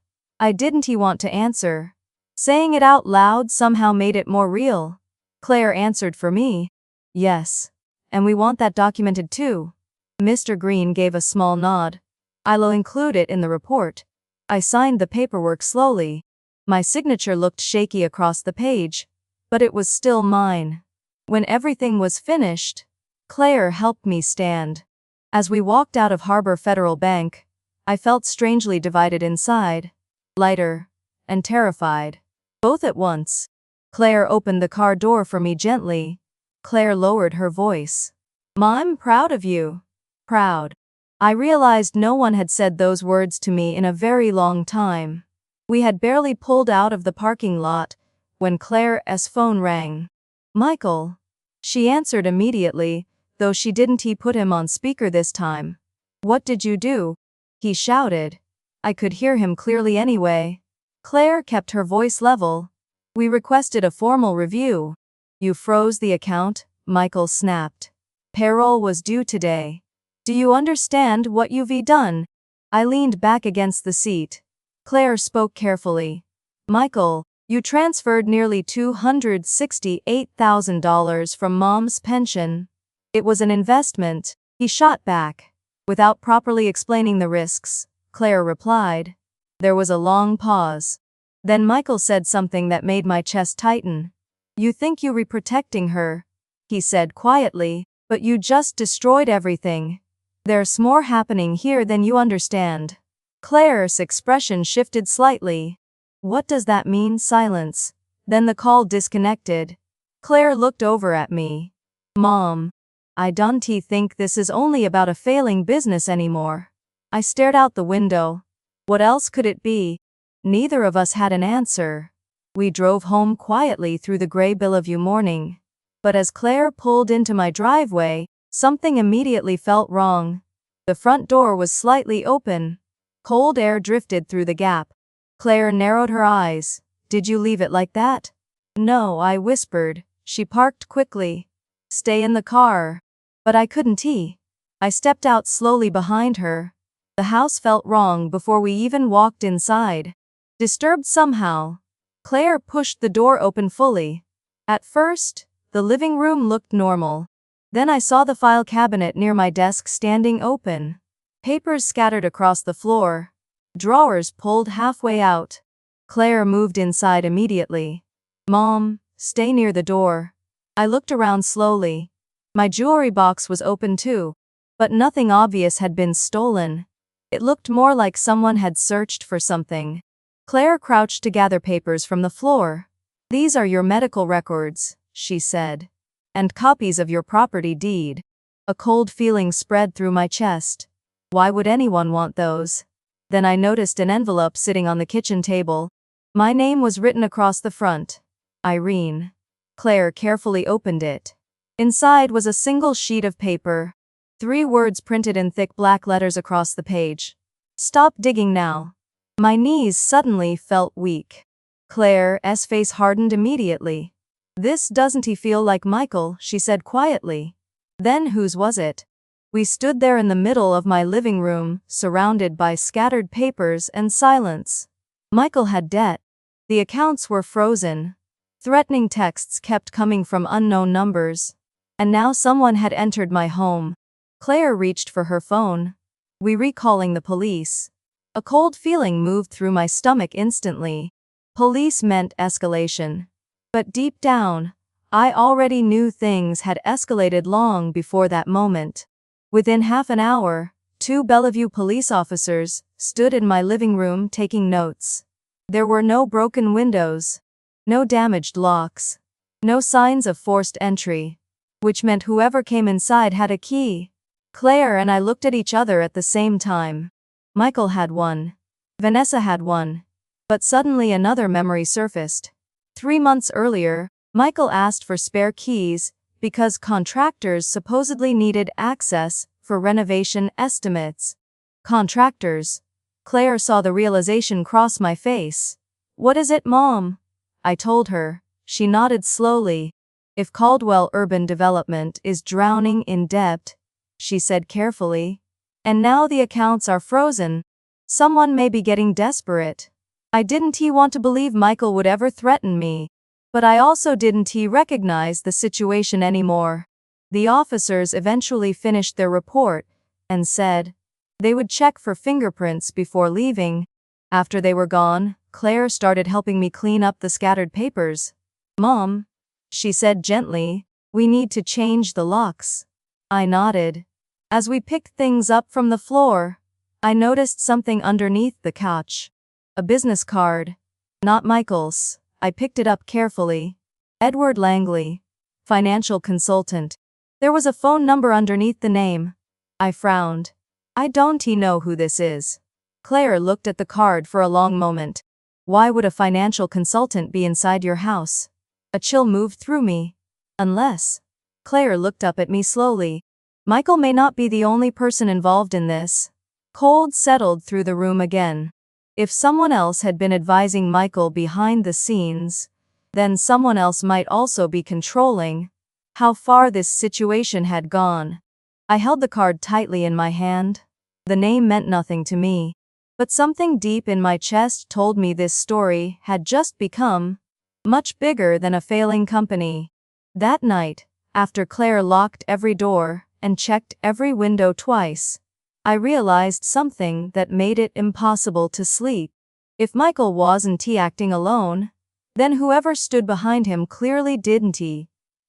Didn't he want to answer? Saying it out loud somehow made it more real. Claire answered for me. Yes. And we want that documented too. Mr. Green gave a small nod. I'll include it in the report. I signed the paperwork slowly. My signature looked shaky across the page, but it was still mine. When everything was finished, Claire helped me stand. As we walked out of Harbor Federal Bank, I felt strangely divided inside, lighter and terrified, both at once. Claire opened the car door for me gently. Claire lowered her voice. Mom, I'm proud of you. Proud. I realized no one had said those words to me in a very long time. We had barely pulled out of the parking lot when Claire's phone rang. Michael. She answered immediately, though she didn't. He put him on speaker this time. What did you do? He shouted. I could hear him clearly anyway. Claire kept her voice level. We requested a formal review. You froze the account, Michael snapped. Payroll was due today. Do you understand what you've done? I leaned back against the seat. Claire spoke carefully. Michael, you transferred nearly $268,000 from Mom's pension. It was an investment, he shot back. Without properly explaining the risks, Claire replied. There was a long pause. Then Michael said something that made my chest tighten. You think you were protecting her, he said quietly, but you just destroyed everything. There's more happening here than you understand. Claire's expression shifted slightly. What does that mean? Silence. Then the call disconnected. Claire looked over at me. Mom, I don't think this is only about a failing business anymore. I stared out the window. What else could it be? Neither of us had an answer. We drove home quietly through the gray Bellevue morning. But as Claire pulled into my driveway, something immediately felt wrong. The front door was slightly open. Cold air drifted through the gap. Claire narrowed her eyes. Did you leave it like that? No, I whispered. She parked quickly. Stay in the car. But I couldn't. I stepped out slowly behind her. The house felt wrong before we even walked inside. Disturbed somehow. Claire pushed the door open fully. At first, the living room looked normal. Then I saw the file cabinet near my desk standing open. Papers scattered across the floor. Drawers pulled halfway out. Claire moved inside immediately. Mom, stay near the door. I looked around slowly. My jewelry box was open too, but nothing obvious had been stolen. It looked more like someone had searched for something. Claire crouched to gather papers from the floor. These are your medical records, she said. And copies of your property deed. A cold feeling spread through my chest. Why would anyone want those? Then I noticed an envelope sitting on the kitchen table. My name was written across the front. Irene. Claire carefully opened it. Inside was a single sheet of paper. 3 words printed in thick black letters across the page. Stop digging now. My knees suddenly felt weak. Claire's face hardened immediately. This doesn't feel like Michael, she said quietly. Then whose was it? We stood there in the middle of my living room, surrounded by scattered papers and silence. Michael had debt. The accounts were frozen. Threatening texts kept coming from unknown numbers. And now someone had entered my home. Claire reached for her phone. We were calling the police. A cold feeling moved through my stomach instantly. Police meant escalation. But deep down, I already knew things had escalated long before that moment. Within half an hour, 2 Bellevue police officers stood in my living room taking notes. There were no broken windows. No damaged locks. No signs of forced entry. Which meant whoever came inside had a key. Claire and I looked at each other at the same time. Michael had one. Vanessa had one. But suddenly another memory surfaced. 3 months earlier, Michael asked for spare keys because contractors supposedly needed access for renovation estimates. Contractors. Claire saw the realization cross my face. What is it, Mom? I told her. She nodded slowly. If Caldwell Urban Development is drowning in debt, she said carefully, and now the accounts are frozen, someone may be getting desperate. I didn't want to believe Michael would ever threaten me, but I also didn't recognize the situation anymore. The officers eventually finished their report and said they would check for fingerprints before leaving. After they were gone, Claire started helping me clean up the scattered papers. Mom, she said gently, we need to change the locks. I nodded. As we picked things up from the floor, I noticed something underneath the couch. A business card. Not Michael's. I picked it up carefully. Edward Langley. Financial consultant. There was a phone number underneath the name. I frowned. I don't know who this is. Claire looked at the card for a long moment. Why would a financial consultant be inside your house? A chill moved through me. Unless. Claire looked up at me slowly. Michael may not be the only person involved in this. Cold settled through the room again. If someone else had been advising Michael behind the scenes, then someone else might also be controlling how far this situation had gone. I held the card tightly in my hand. The name meant nothing to me, but something deep in my chest told me this story had just become much bigger than a failing company. That night, after Claire locked every door and checked every window twice, I realized something that made it impossible to sleep. If Michael wasn't acting alone, then whoever stood behind him clearly didn't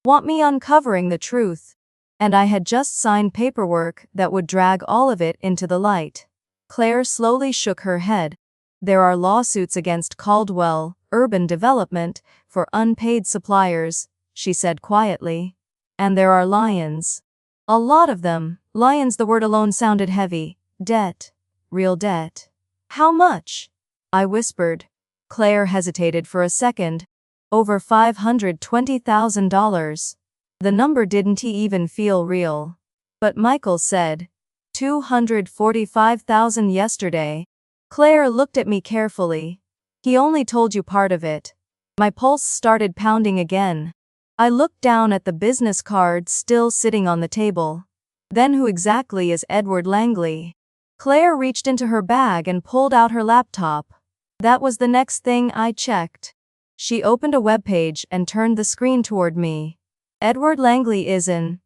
want me uncovering the truth. And I had just signed paperwork that would drag all of it into the light. Claire slowly shook her head. There are lawsuits against Caldwell Urban Development for unpaid suppliers, she said quietly. And there are lions. A lot of them. Lions, the word alone sounded heavy. Debt. Real debt. How much? I whispered. Claire hesitated for a second. Over $520,000. The number didn't even feel real. But Michael said, 245,000 yesterday. Claire looked at me carefully. He only told you part of it. My pulse started pounding again. I looked down at the business card still sitting on the table. Then who exactly is Edward Langley? Claire reached into her bag and pulled out her laptop. That was the next thing I checked. She opened a webpage and turned the screen toward me. Edward Langley isn't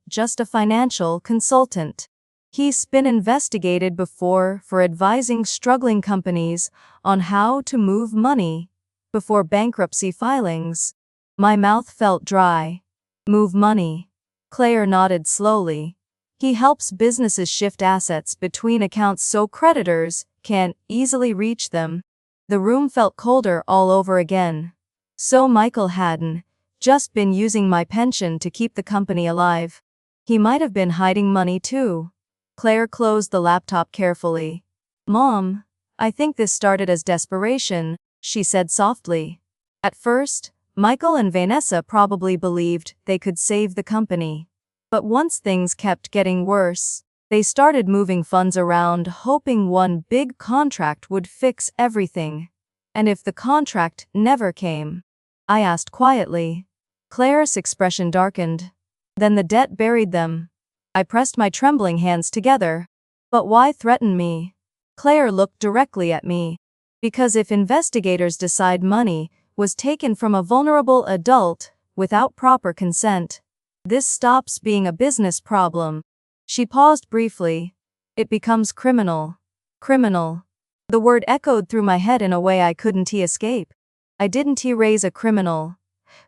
just a financial consultant. He's been investigated before for advising struggling companies on how to move money before bankruptcy filings. My mouth felt dry. Move money. Claire nodded slowly. He helps businesses shift assets between accounts so creditors can't easily reach them. The room felt colder all over again. So Michael hadn't just been using my pension to keep the company alive. He might have been hiding money too. Claire closed the laptop carefully. Mom, I think this started as desperation, she said softly. At first, Michael and Vanessa probably believed they could save the company. But once things kept getting worse, they started moving funds around hoping one big contract would fix everything. And if the contract never came? I asked quietly. Claire's expression darkened. Then the debt buried them. I pressed my trembling hands together. But why threaten me? Claire looked directly at me. Because if investigators decide money was taken from a vulnerable adult without proper consent, this stops being a business problem. She paused briefly. It becomes criminal. Criminal. The word echoed through my head in a way I couldn't escape. I didn't raise a criminal.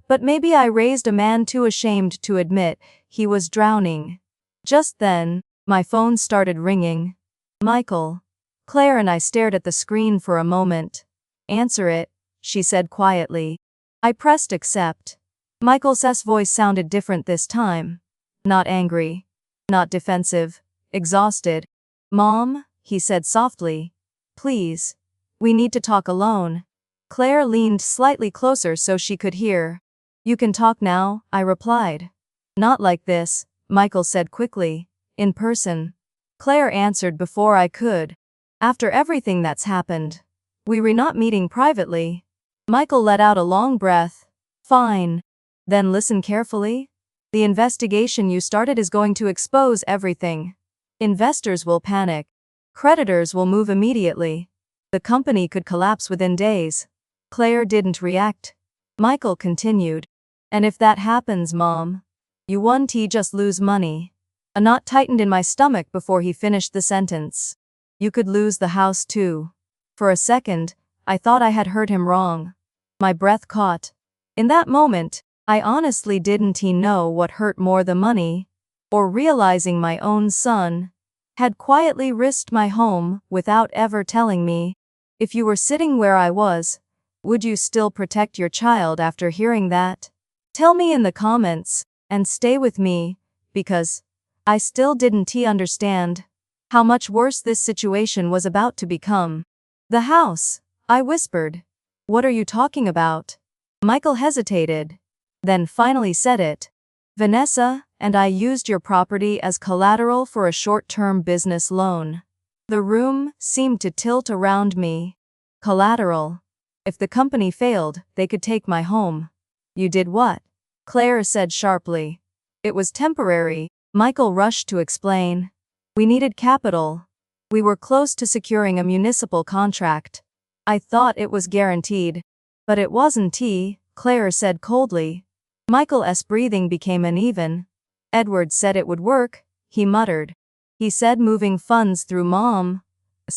But maybe I raised a man too ashamed to admit he was drowning. Just then, my phone started ringing. Michael. Claire and I stared at the screen for a moment. Answer it, she said quietly. I pressed accept. Michael's voice sounded different this time. Not angry. Not defensive. Exhausted. Mom, he said softly. Please. We need to talk alone. Claire leaned slightly closer so she could hear. You can talk now, I replied. Not like this, Michael said quickly. In person. Claire answered before I could. After everything that's happened. We were not meeting privately. Michael let out a long breath. Fine. Then listen carefully. The investigation you started is going to expose everything. Investors will panic. Creditors will move immediately. The company could collapse within days. Claire didn't react. Michael continued. And if that happens, Mom, you won't just lose money. A knot tightened in my stomach before he finished the sentence. You could lose the house too. For a second, I thought I had heard him wrong. My breath caught. In that moment, I honestly didn't know what hurt more, the money, or realizing my own son had quietly risked my home without ever telling me. If you were sitting where I was, would you still protect your child after hearing that? Tell me in the comments, and stay with me, because I still didn't understand how much worse this situation was about to become. The house, I whispered. What are you talking about? Michael hesitated, then finally said it. Vanessa and I used your property as collateral for a short-term business loan. The room seemed to tilt around me. Collateral. If the company failed, they could take my home. You did what? Claire said sharply. It was temporary, Michael rushed to explain. We needed capital. We were close to securing a municipal contract. I thought it was guaranteed. But it wasn't, Claire said coldly. Michael's breathing became uneven. Edward said it would work, he muttered. He said moving funds through Mom's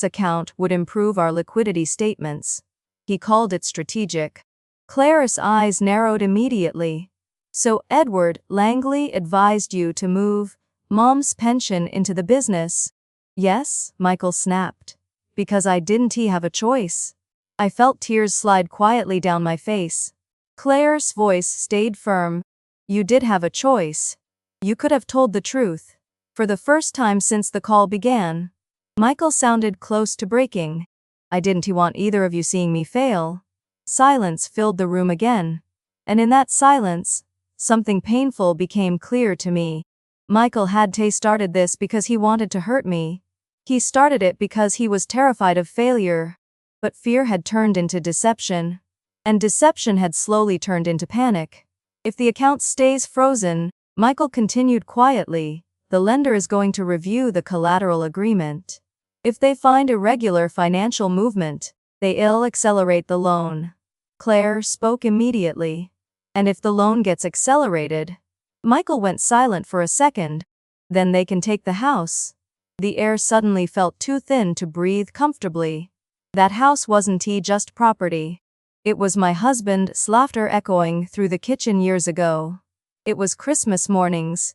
account would improve our liquidity statements. He called it strategic. Claire's eyes narrowed immediately. So Edward Langley advised you to move Mom's pension into the business? Yes, Michael snapped. Because I didn't have a choice. I felt tears slide quietly down my face. Claire's voice stayed firm. You did have a choice. You could have told the truth. For the first time since the call began, Michael sounded close to breaking. I didn't want either of you seeing me fail. Silence filled the room again. And in that silence, something painful became clear to me. Michael had started this because he wanted to hurt me. He started it because he was terrified of failure. But fear had turned into deception. And deception had slowly turned into panic. If the account stays frozen, Michael continued quietly, the lender is going to review the collateral agreement. If they find irregular financial movement, they'll accelerate the loan. Claire spoke immediately. And if the loan gets accelerated, Michael went silent for a second. Then they can take the house. The air suddenly felt too thin to breathe comfortably. That house wasn't just property. It was my husband's laughter echoing through the kitchen years ago. It was Christmas mornings.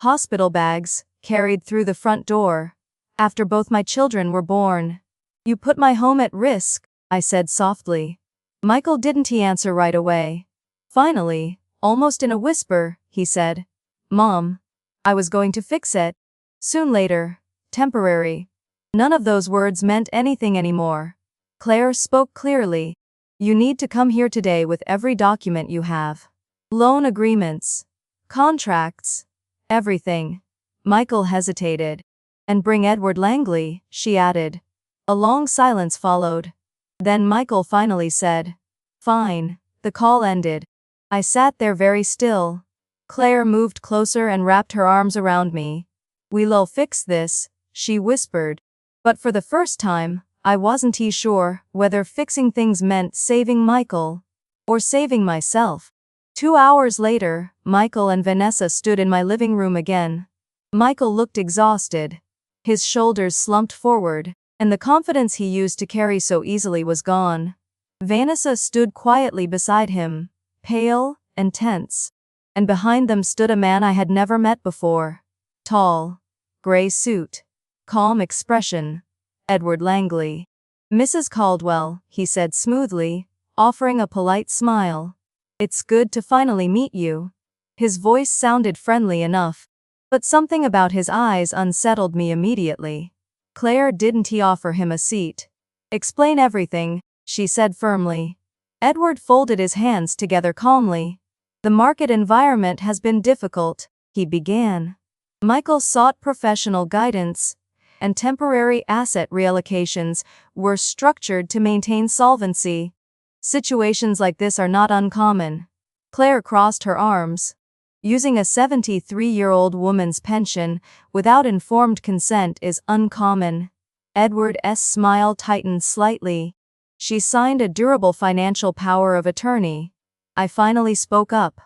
Hospital bags carried through the front door. After both my children were born. You put my home at risk, I said softly. Michael didn't answer right away. Finally, almost in a whisper, he said, Mom, I was going to fix it. Soon later. Temporary. None of those words meant anything anymore. Claire spoke clearly. You need to come here today with every document you have. Loan agreements. Contracts. Everything. Michael hesitated. And bring Edward Langley, she added. A long silence followed. Then Michael finally said, Fine. The call ended. I sat there very still. Claire moved closer and wrapped her arms around me. We'll fix this, she whispered. But for the first time, I wasn't sure whether fixing things meant saving Michael or saving myself. 2 hours later, Michael and Vanessa stood in my living room again. Michael looked exhausted. His shoulders slumped forward, and the confidence he used to carry so easily was gone. Vanessa stood quietly beside him, pale and tense. And behind them stood a man I had never met before. Tall, gray suit, calm expression. Edward Langley. Mrs. Caldwell, he said smoothly, offering a polite smile. "It's good to finally meet you." His voice sounded friendly enough, but something about his eyes unsettled me immediately. "Claire, didn't he offer him a seat?" "Explain everything," she said firmly. Edward folded his hands together calmly. "The market environment has been difficult," he began. "Michael sought professional guidance, and temporary asset reallocations were structured to maintain solvency. Situations like this are not uncommon." Claire crossed her arms. "Using a 73-year-old woman's pension without informed consent is uncommon." Edward's smile tightened slightly. "She signed a durable financial power of attorney." I finally spoke up.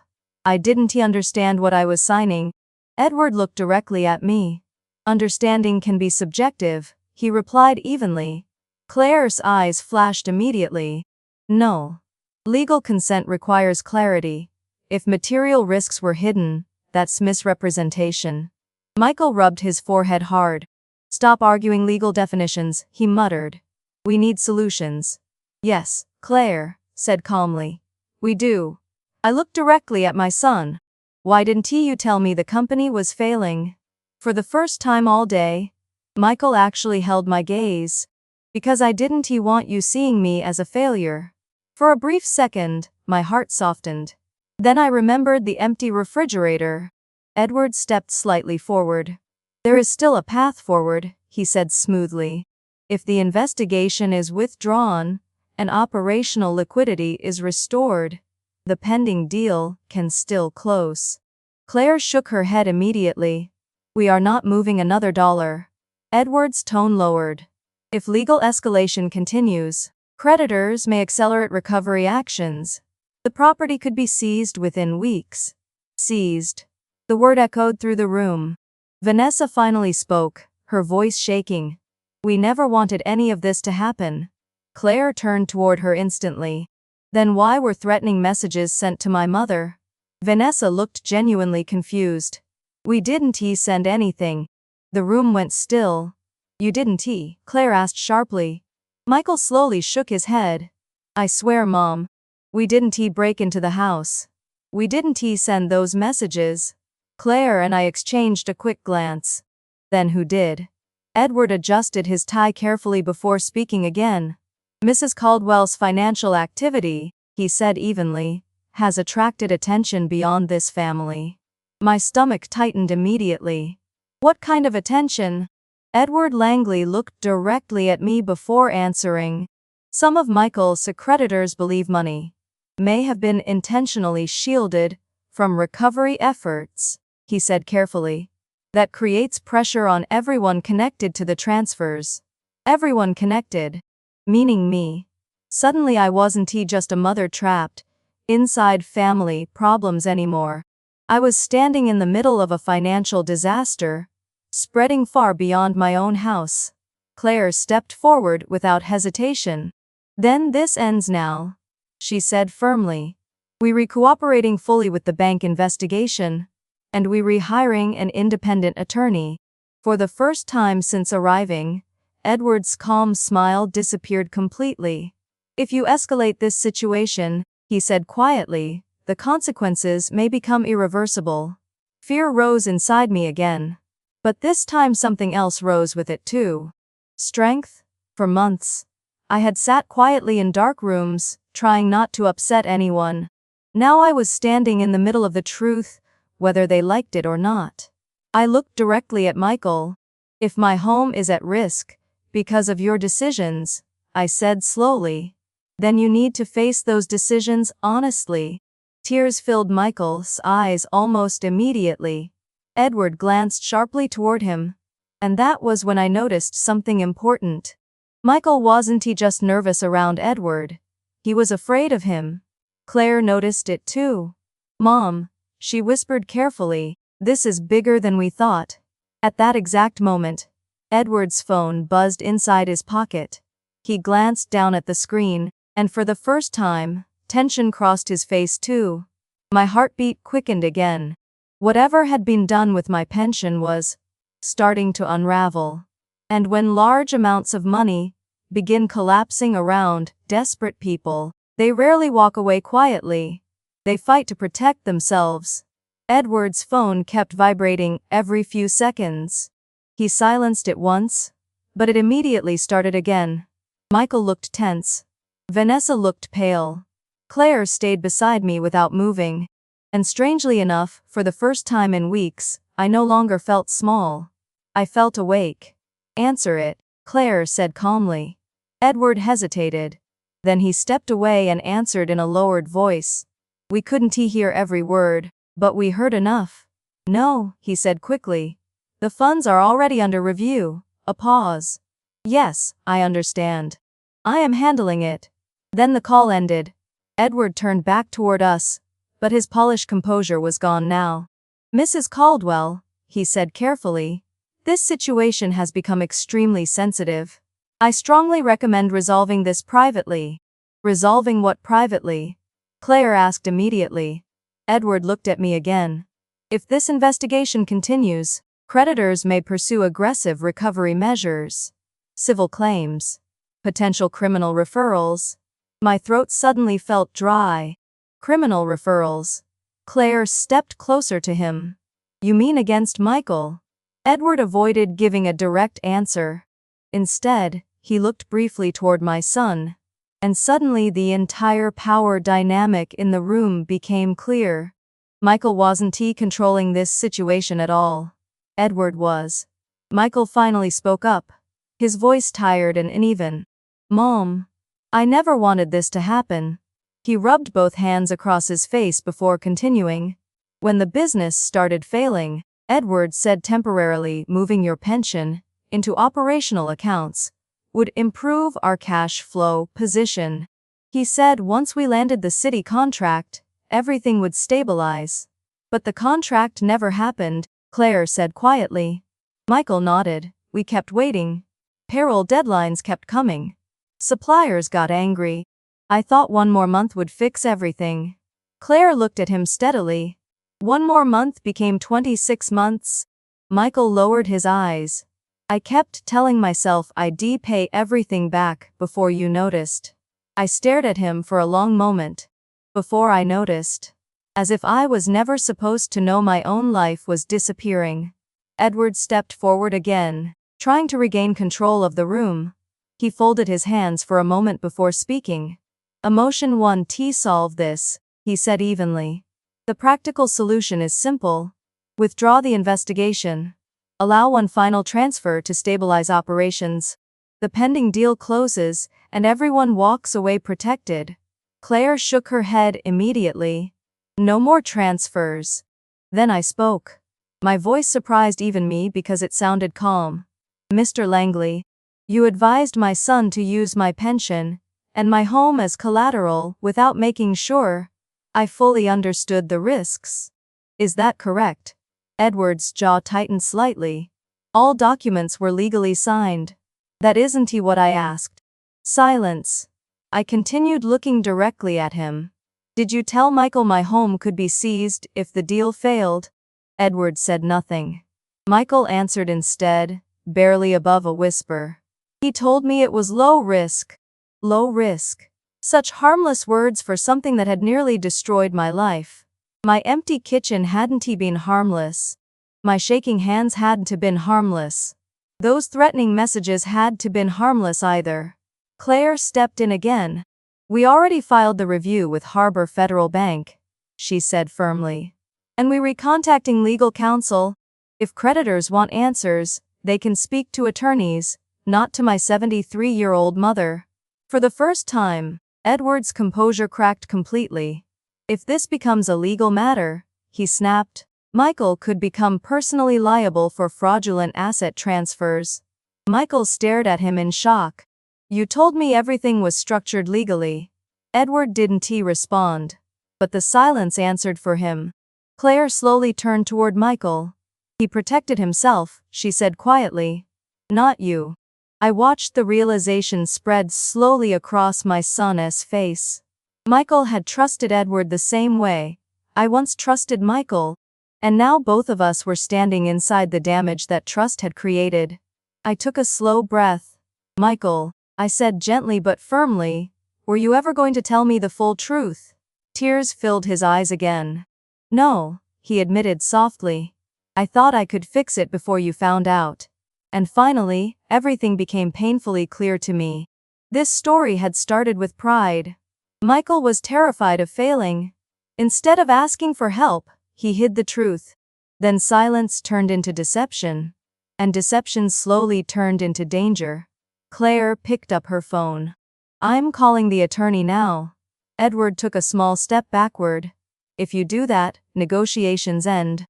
Didn't he understand what I was signing?" Edward looked directly at me. "Understanding can be subjective," he replied evenly. Claire's eyes flashed immediately. "No. Legal consent requires clarity. If material risks were hidden, that's misrepresentation." Michael rubbed his forehead hard. "Stop arguing legal definitions," he muttered. "We need solutions." "Yes," Claire said calmly. "We do." I looked directly at my son. "Why didn't you tell me the company was failing?" For the first time all day, Michael actually held my gaze. "Because I didn't want you seeing me as a failure." For a brief second, my heart softened. Then I remembered the empty refrigerator. Edward stepped slightly forward. "There is still a path forward," he said smoothly. "If the investigation is withdrawn and operational liquidity is restored, the pending deal can still close." Claire shook her head immediately. "We are not moving another dollar." Edward's tone lowered. "If legal escalation continues, creditors may accelerate recovery actions. The property could be seized within weeks." Seized. The word echoed through the room. Vanessa finally spoke, her voice shaking. "We never wanted any of this to happen." Claire turned toward her instantly. "Then why were threatening messages sent to my mother?" Vanessa looked genuinely confused. "We didn't send anything." The room went still. "You didn't?" Claire asked sharply. Michael slowly shook his head. "I swear, Mom. We didn't break into the house. We didn't send those messages." Claire and I exchanged a quick glance. "Then who did?" Edward adjusted his tie carefully before speaking again. "Mrs. Caldwell's financial activity," he said evenly, "has attracted attention beyond this family." My stomach tightened immediately. "What kind of attention?" Edward Langley looked directly at me before answering. "Some of Michael's creditors believe money may have been intentionally shielded from recovery efforts," he said carefully. "That creates pressure on everyone connected to the transfers." Everyone connected. Meaning me. Suddenly I wasn't just a mother trapped inside family problems anymore. I was standing in the middle of a financial disaster, spreading far beyond my own house. Claire stepped forward without hesitation. "Then this ends now," she said firmly. "We re-cooperating fully with the bank investigation, and we rehiring an independent attorney." For the first time since arriving, Edward's calm smile disappeared completely. "If you escalate this situation," he said quietly, "the consequences may become irreversible." Fear rose inside me again. But this time something else rose with it too. Strength. For months, I had sat quietly in dark rooms, trying not to upset anyone. Now I was standing in the middle of the truth, whether they liked it or not. I looked directly at Michael. "If my home is at risk because of your decisions," I said slowly, "then you need to face those decisions honestly." Tears filled Michael's eyes almost immediately. Edward glanced sharply toward him. And that was when I noticed something important. Michael wasn't just nervous around Edward. He was afraid of him. Claire noticed it too. "Mom," she whispered carefully, "this is bigger than we thought." At that exact moment, Edward's phone buzzed inside his pocket. He glanced down at the screen, and for the first time, tension crossed his face too. My heartbeat quickened again. Whatever had been done with my pension was starting to unravel. And when large amounts of money begin collapsing around desperate people, They rarely walk away quietly. They fight to protect themselves. Edward's phone kept vibrating every few seconds. He silenced it once, but it immediately started again. Michael looked tense. Vanessa looked pale. Claire stayed beside me without moving. And strangely enough, for the first time in weeks, I no longer felt small. I felt awake. "Answer it," Claire said calmly. Edward hesitated. Then he stepped away and answered in a lowered voice. We couldn't hear every word, but we heard enough. "No," he said quickly. "The funds are already under review." A pause. "Yes, I understand. I am handling it." Then the call ended. Edward turned back toward us, but his polished composure was gone now. "Mrs. Caldwell," he said carefully, "this situation has become extremely sensitive. I strongly recommend resolving this privately." "Resolving what privately?" Claire asked immediately. Edward looked at me again. "If this investigation continues, creditors may pursue aggressive recovery measures. Civil claims. Potential criminal referrals." My throat suddenly felt dry. "Criminal referrals?" Claire stepped closer to him. "You mean against Michael?" Edward avoided giving a direct answer. Instead, he looked briefly toward my son. And suddenly the entire power dynamic in the room became clear. Michael wasn't controlling this situation at all. Edward was. Michael finally spoke up. His voice tired and uneven. "Mom, I never wanted this to happen." He rubbed both hands across his face before continuing. "When the business started failing, Edward said temporarily moving your pension into operational accounts would improve our cash flow position. He said once we landed the city contract, everything would stabilize. But the contract never happened," Claire said quietly. Michael nodded. "We kept waiting. Payroll deadlines kept coming. Suppliers got angry. I thought one more month would fix everything." Claire looked at him steadily. "One more month became 26 months. Michael lowered his eyes. "I kept telling myself I'd pay everything back before you noticed." I stared at him for a long moment. Before I noticed. As if I was never supposed to know my own life was disappearing. Edward stepped forward again, trying to regain control of the room. He folded his hands for a moment before speaking. "Emotion 1T solve this," he said evenly. "The practical solution is simple. Withdraw the investigation. Allow one final transfer to stabilize operations. The pending deal closes, and everyone walks away protected." Claire shook her head immediately. "No more transfers." Then I spoke. My voice surprised even me because it sounded calm. "Mr. Langley, you advised my son to use my pension and my home as collateral without making sure I fully understood the risks. Is that correct?" Edward's jaw tightened slightly. "All documents were legally signed." "That isn't what I asked." Silence. I continued looking directly at him. "Did you tell Michael my home could be seized if the deal failed?" Edward said nothing. Michael answered instead, barely above a whisper. "He told me it was low risk." Low risk. Such harmless words for something that had nearly destroyed my life. My empty kitchen hadn't been harmless. My shaking hands hadn't been harmless. Those threatening messages hadn't been harmless either. Claire stepped in again. "We already filed the review with Harbor Federal Bank," she said firmly. "And we're recontacting legal counsel. If creditors want answers, they can speak to attorneys, not to my 73-year-old mother." For the first time, Edward's composure cracked completely. "If this becomes a legal matter," he snapped, "Michael could become personally liable for fraudulent asset transfers." Michael stared at him in shock. "You told me everything was structured legally." Edward didn't respond. But the silence answered for him. Claire slowly turned toward Michael. "He protected himself," she said quietly. "Not you." I watched the realization spread slowly across my son's face. Michael had trusted Edward the same way I once trusted Michael, and now both of us were standing inside the damage that trust had created. I took a slow breath. "Michael," I said gently but firmly, Were you ever going to tell me the full truth? Tears filled his eyes again. No, he admitted softly. I thought I could fix it before you found out. And finally, everything became painfully clear to me. This story had started with pride. Michael was terrified of failing. Instead of asking for help, he hid the truth. Then silence turned into deception. And deception slowly turned into danger. Claire picked up her phone. I'm calling the attorney now. Edward took a small step backward. If you do that, negotiations end.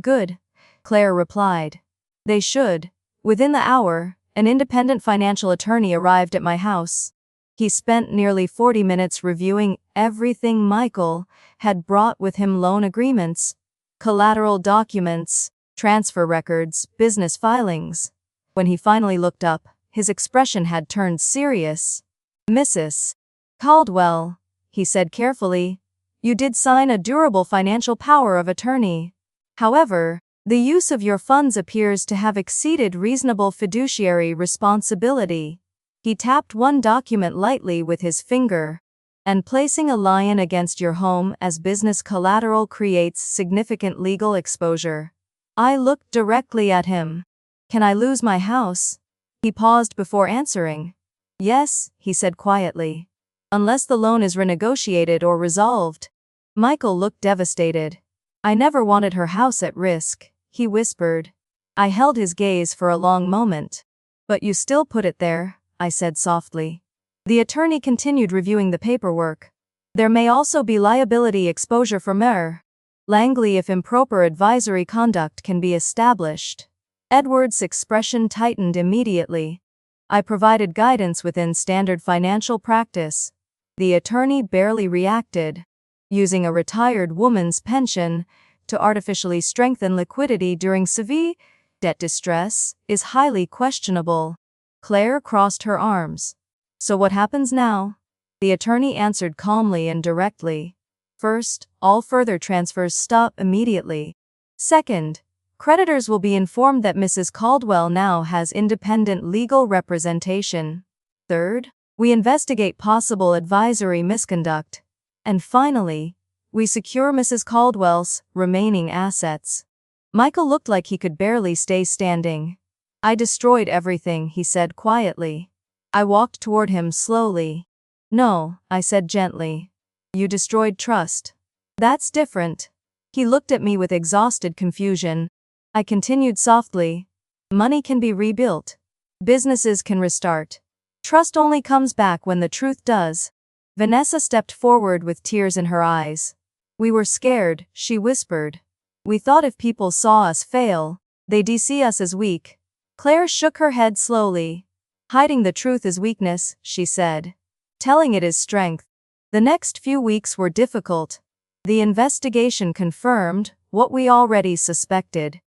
Good, Claire replied. They should. Within the hour, an independent financial attorney arrived at my house. He spent nearly 40 minutes reviewing everything Michael had brought with him: loan agreements, collateral documents, transfer records, business filings. When he finally looked up, his expression had turned serious. Mrs. Caldwell, he said carefully, you did sign a durable financial power of attorney. However, the use of your funds appears to have exceeded reasonable fiduciary responsibility. He tapped one document lightly with his finger. And placing a lion against your home as business collateral creates significant legal exposure. I looked directly at him. Can I lose my house? He paused before answering. Yes, he said quietly. Unless the loan is renegotiated or resolved. Michael looked devastated. I never wanted her house at risk, he whispered. I held his gaze for a long moment. But you still put it there, I said softly. The attorney continued reviewing the paperwork. There may also be liability exposure for Mer. Langley if improper advisory conduct can be established. Edward's expression tightened immediately. I provided guidance within standard financial practice. The attorney barely reacted. Using a retired woman's pension to artificially strengthen liquidity during severe debt distress is highly questionable. Claire crossed her arms. So what happens now? The attorney answered calmly and directly. First, all further transfers stop immediately. Second, creditors will be informed that Mrs. Caldwell now has independent legal representation. Third, we investigate possible advisory misconduct. And finally, we secure Mrs. Caldwell's remaining assets. Michael looked like he could barely stay standing. I destroyed everything, he said quietly. I walked toward him slowly. No, I said gently. You destroyed trust. That's different. He looked at me with exhausted confusion. I continued softly. Money can be rebuilt. Businesses can restart. Trust only comes back when the truth does. Vanessa stepped forward with tears in her eyes. We were scared, she whispered. We thought if people saw us fail, they'd see us as weak. Claire shook her head slowly. Hiding the truth is weakness, she said. Telling it is strength. The next few weeks were difficult. The investigation confirmed what we already suspected.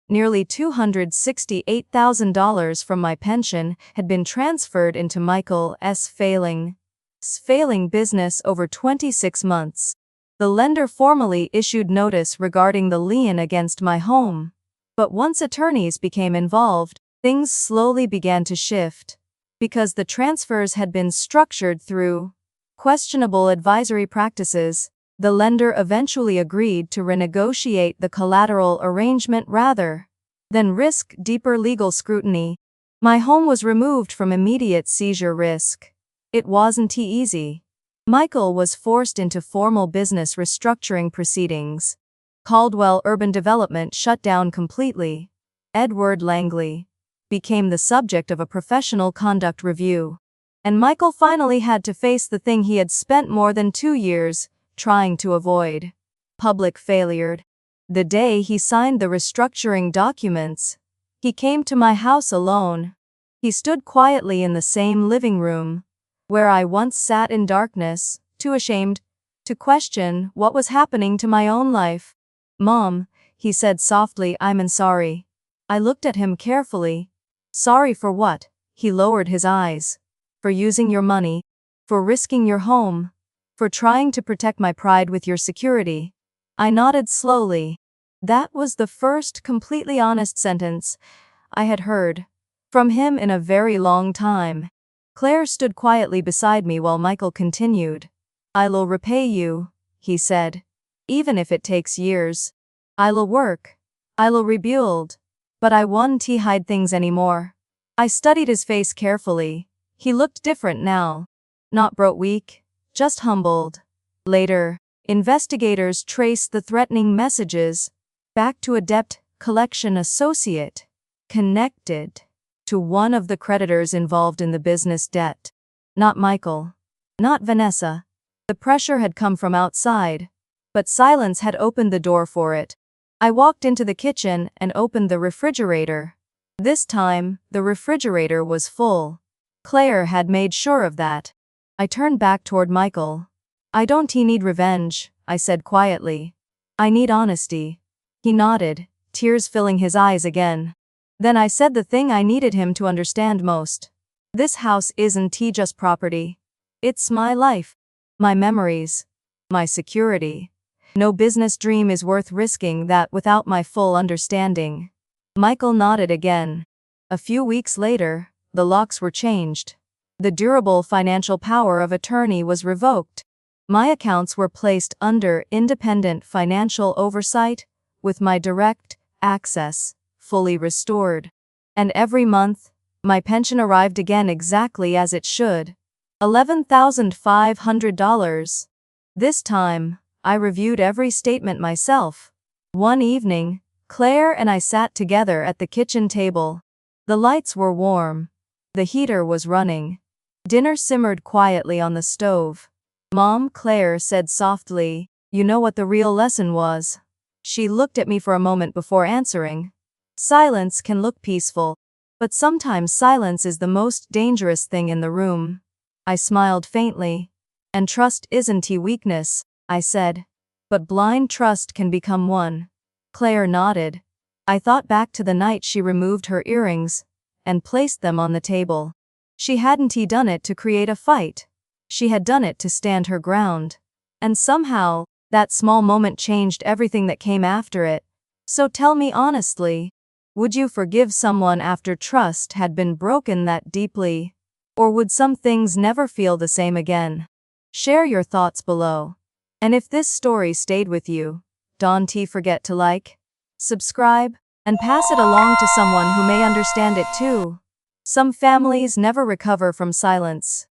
Nearly $268,000 from my pension had been transferred into Michael's failing business over 26 months. The lender formally issued notice regarding the lien against my home. But once attorneys became involved, things slowly began to shift. Because the transfers had been structured through questionable advisory practices, the lender eventually agreed to renegotiate the collateral arrangement rather than risk deeper legal scrutiny. My home was removed from immediate seizure risk. It wasn't easy. Michael was forced into formal business restructuring proceedings. Caldwell Urban Development shut down completely. Edward Langley became the subject of a professional conduct review. And Michael finally had to face the thing he had spent more than 2 years trying to avoid: public failure. The day he signed the restructuring documents, he came to my house alone. He stood quietly in the same living room where I once sat in darkness, too ashamed to question what was happening to my own life. Mom, he said softly, I'm sorry. I looked at him carefully. Sorry for what? He lowered his eyes. For using your money. For risking your home. For trying to protect my pride with your security. I nodded slowly. That was the first completely honest sentence I had heard from him in a very long time. Claire stood quietly beside me while Michael continued. "I'll repay you," he said. "Even if it takes years. I'll work. I'll rebuild. But I won't hide things anymore." I studied his face carefully. He looked different now. Not broke weak, just humbled. Later, investigators traced the threatening messages back to a debt collection associate connected to one of the creditors involved in the business debt. Not Michael. Not Vanessa. The pressure had come from outside, but silence had opened the door for it. I walked into the kitchen and opened the refrigerator. This time, the refrigerator was full. Claire had made sure of that. I turned back toward Michael. "I don't need revenge," I said quietly. "I need honesty." He nodded, tears filling his eyes again. Then I said the thing I needed him to understand most. "This house isn't just property. It's my life. My memories. My security. No business dream is worth risking that without my full understanding." Michael nodded again. A few weeks later, the locks were changed. The durable financial power of attorney was revoked. My accounts were placed under independent financial oversight, with my direct access fully restored. And every month, my pension arrived again exactly as it should. $11,500. This time, I reviewed every statement myself. One evening, Claire and I sat together at the kitchen table. The lights were warm. The heater was running. Dinner simmered quietly on the stove. "Mom," Claire said softly, "you know what the real lesson was?" She looked at me for a moment before answering. "Silence can look peaceful, but sometimes silence is the most dangerous thing in the room." I smiled faintly. "And trust isn't weakness," I said. "But blind trust can become one." Claire nodded. I thought back to the night she removed her earrings and placed them on the table. She hadn't done it to create a fight. She had done it to stand her ground. And somehow, that small moment changed everything that came after it. So tell me honestly, would you forgive someone after trust had been broken that deeply? Or would some things never feel the same again? Share your thoughts below. And if this story stayed with you, don't forget to like, subscribe, and pass it along to someone who may understand it too. Some families never recover from silence.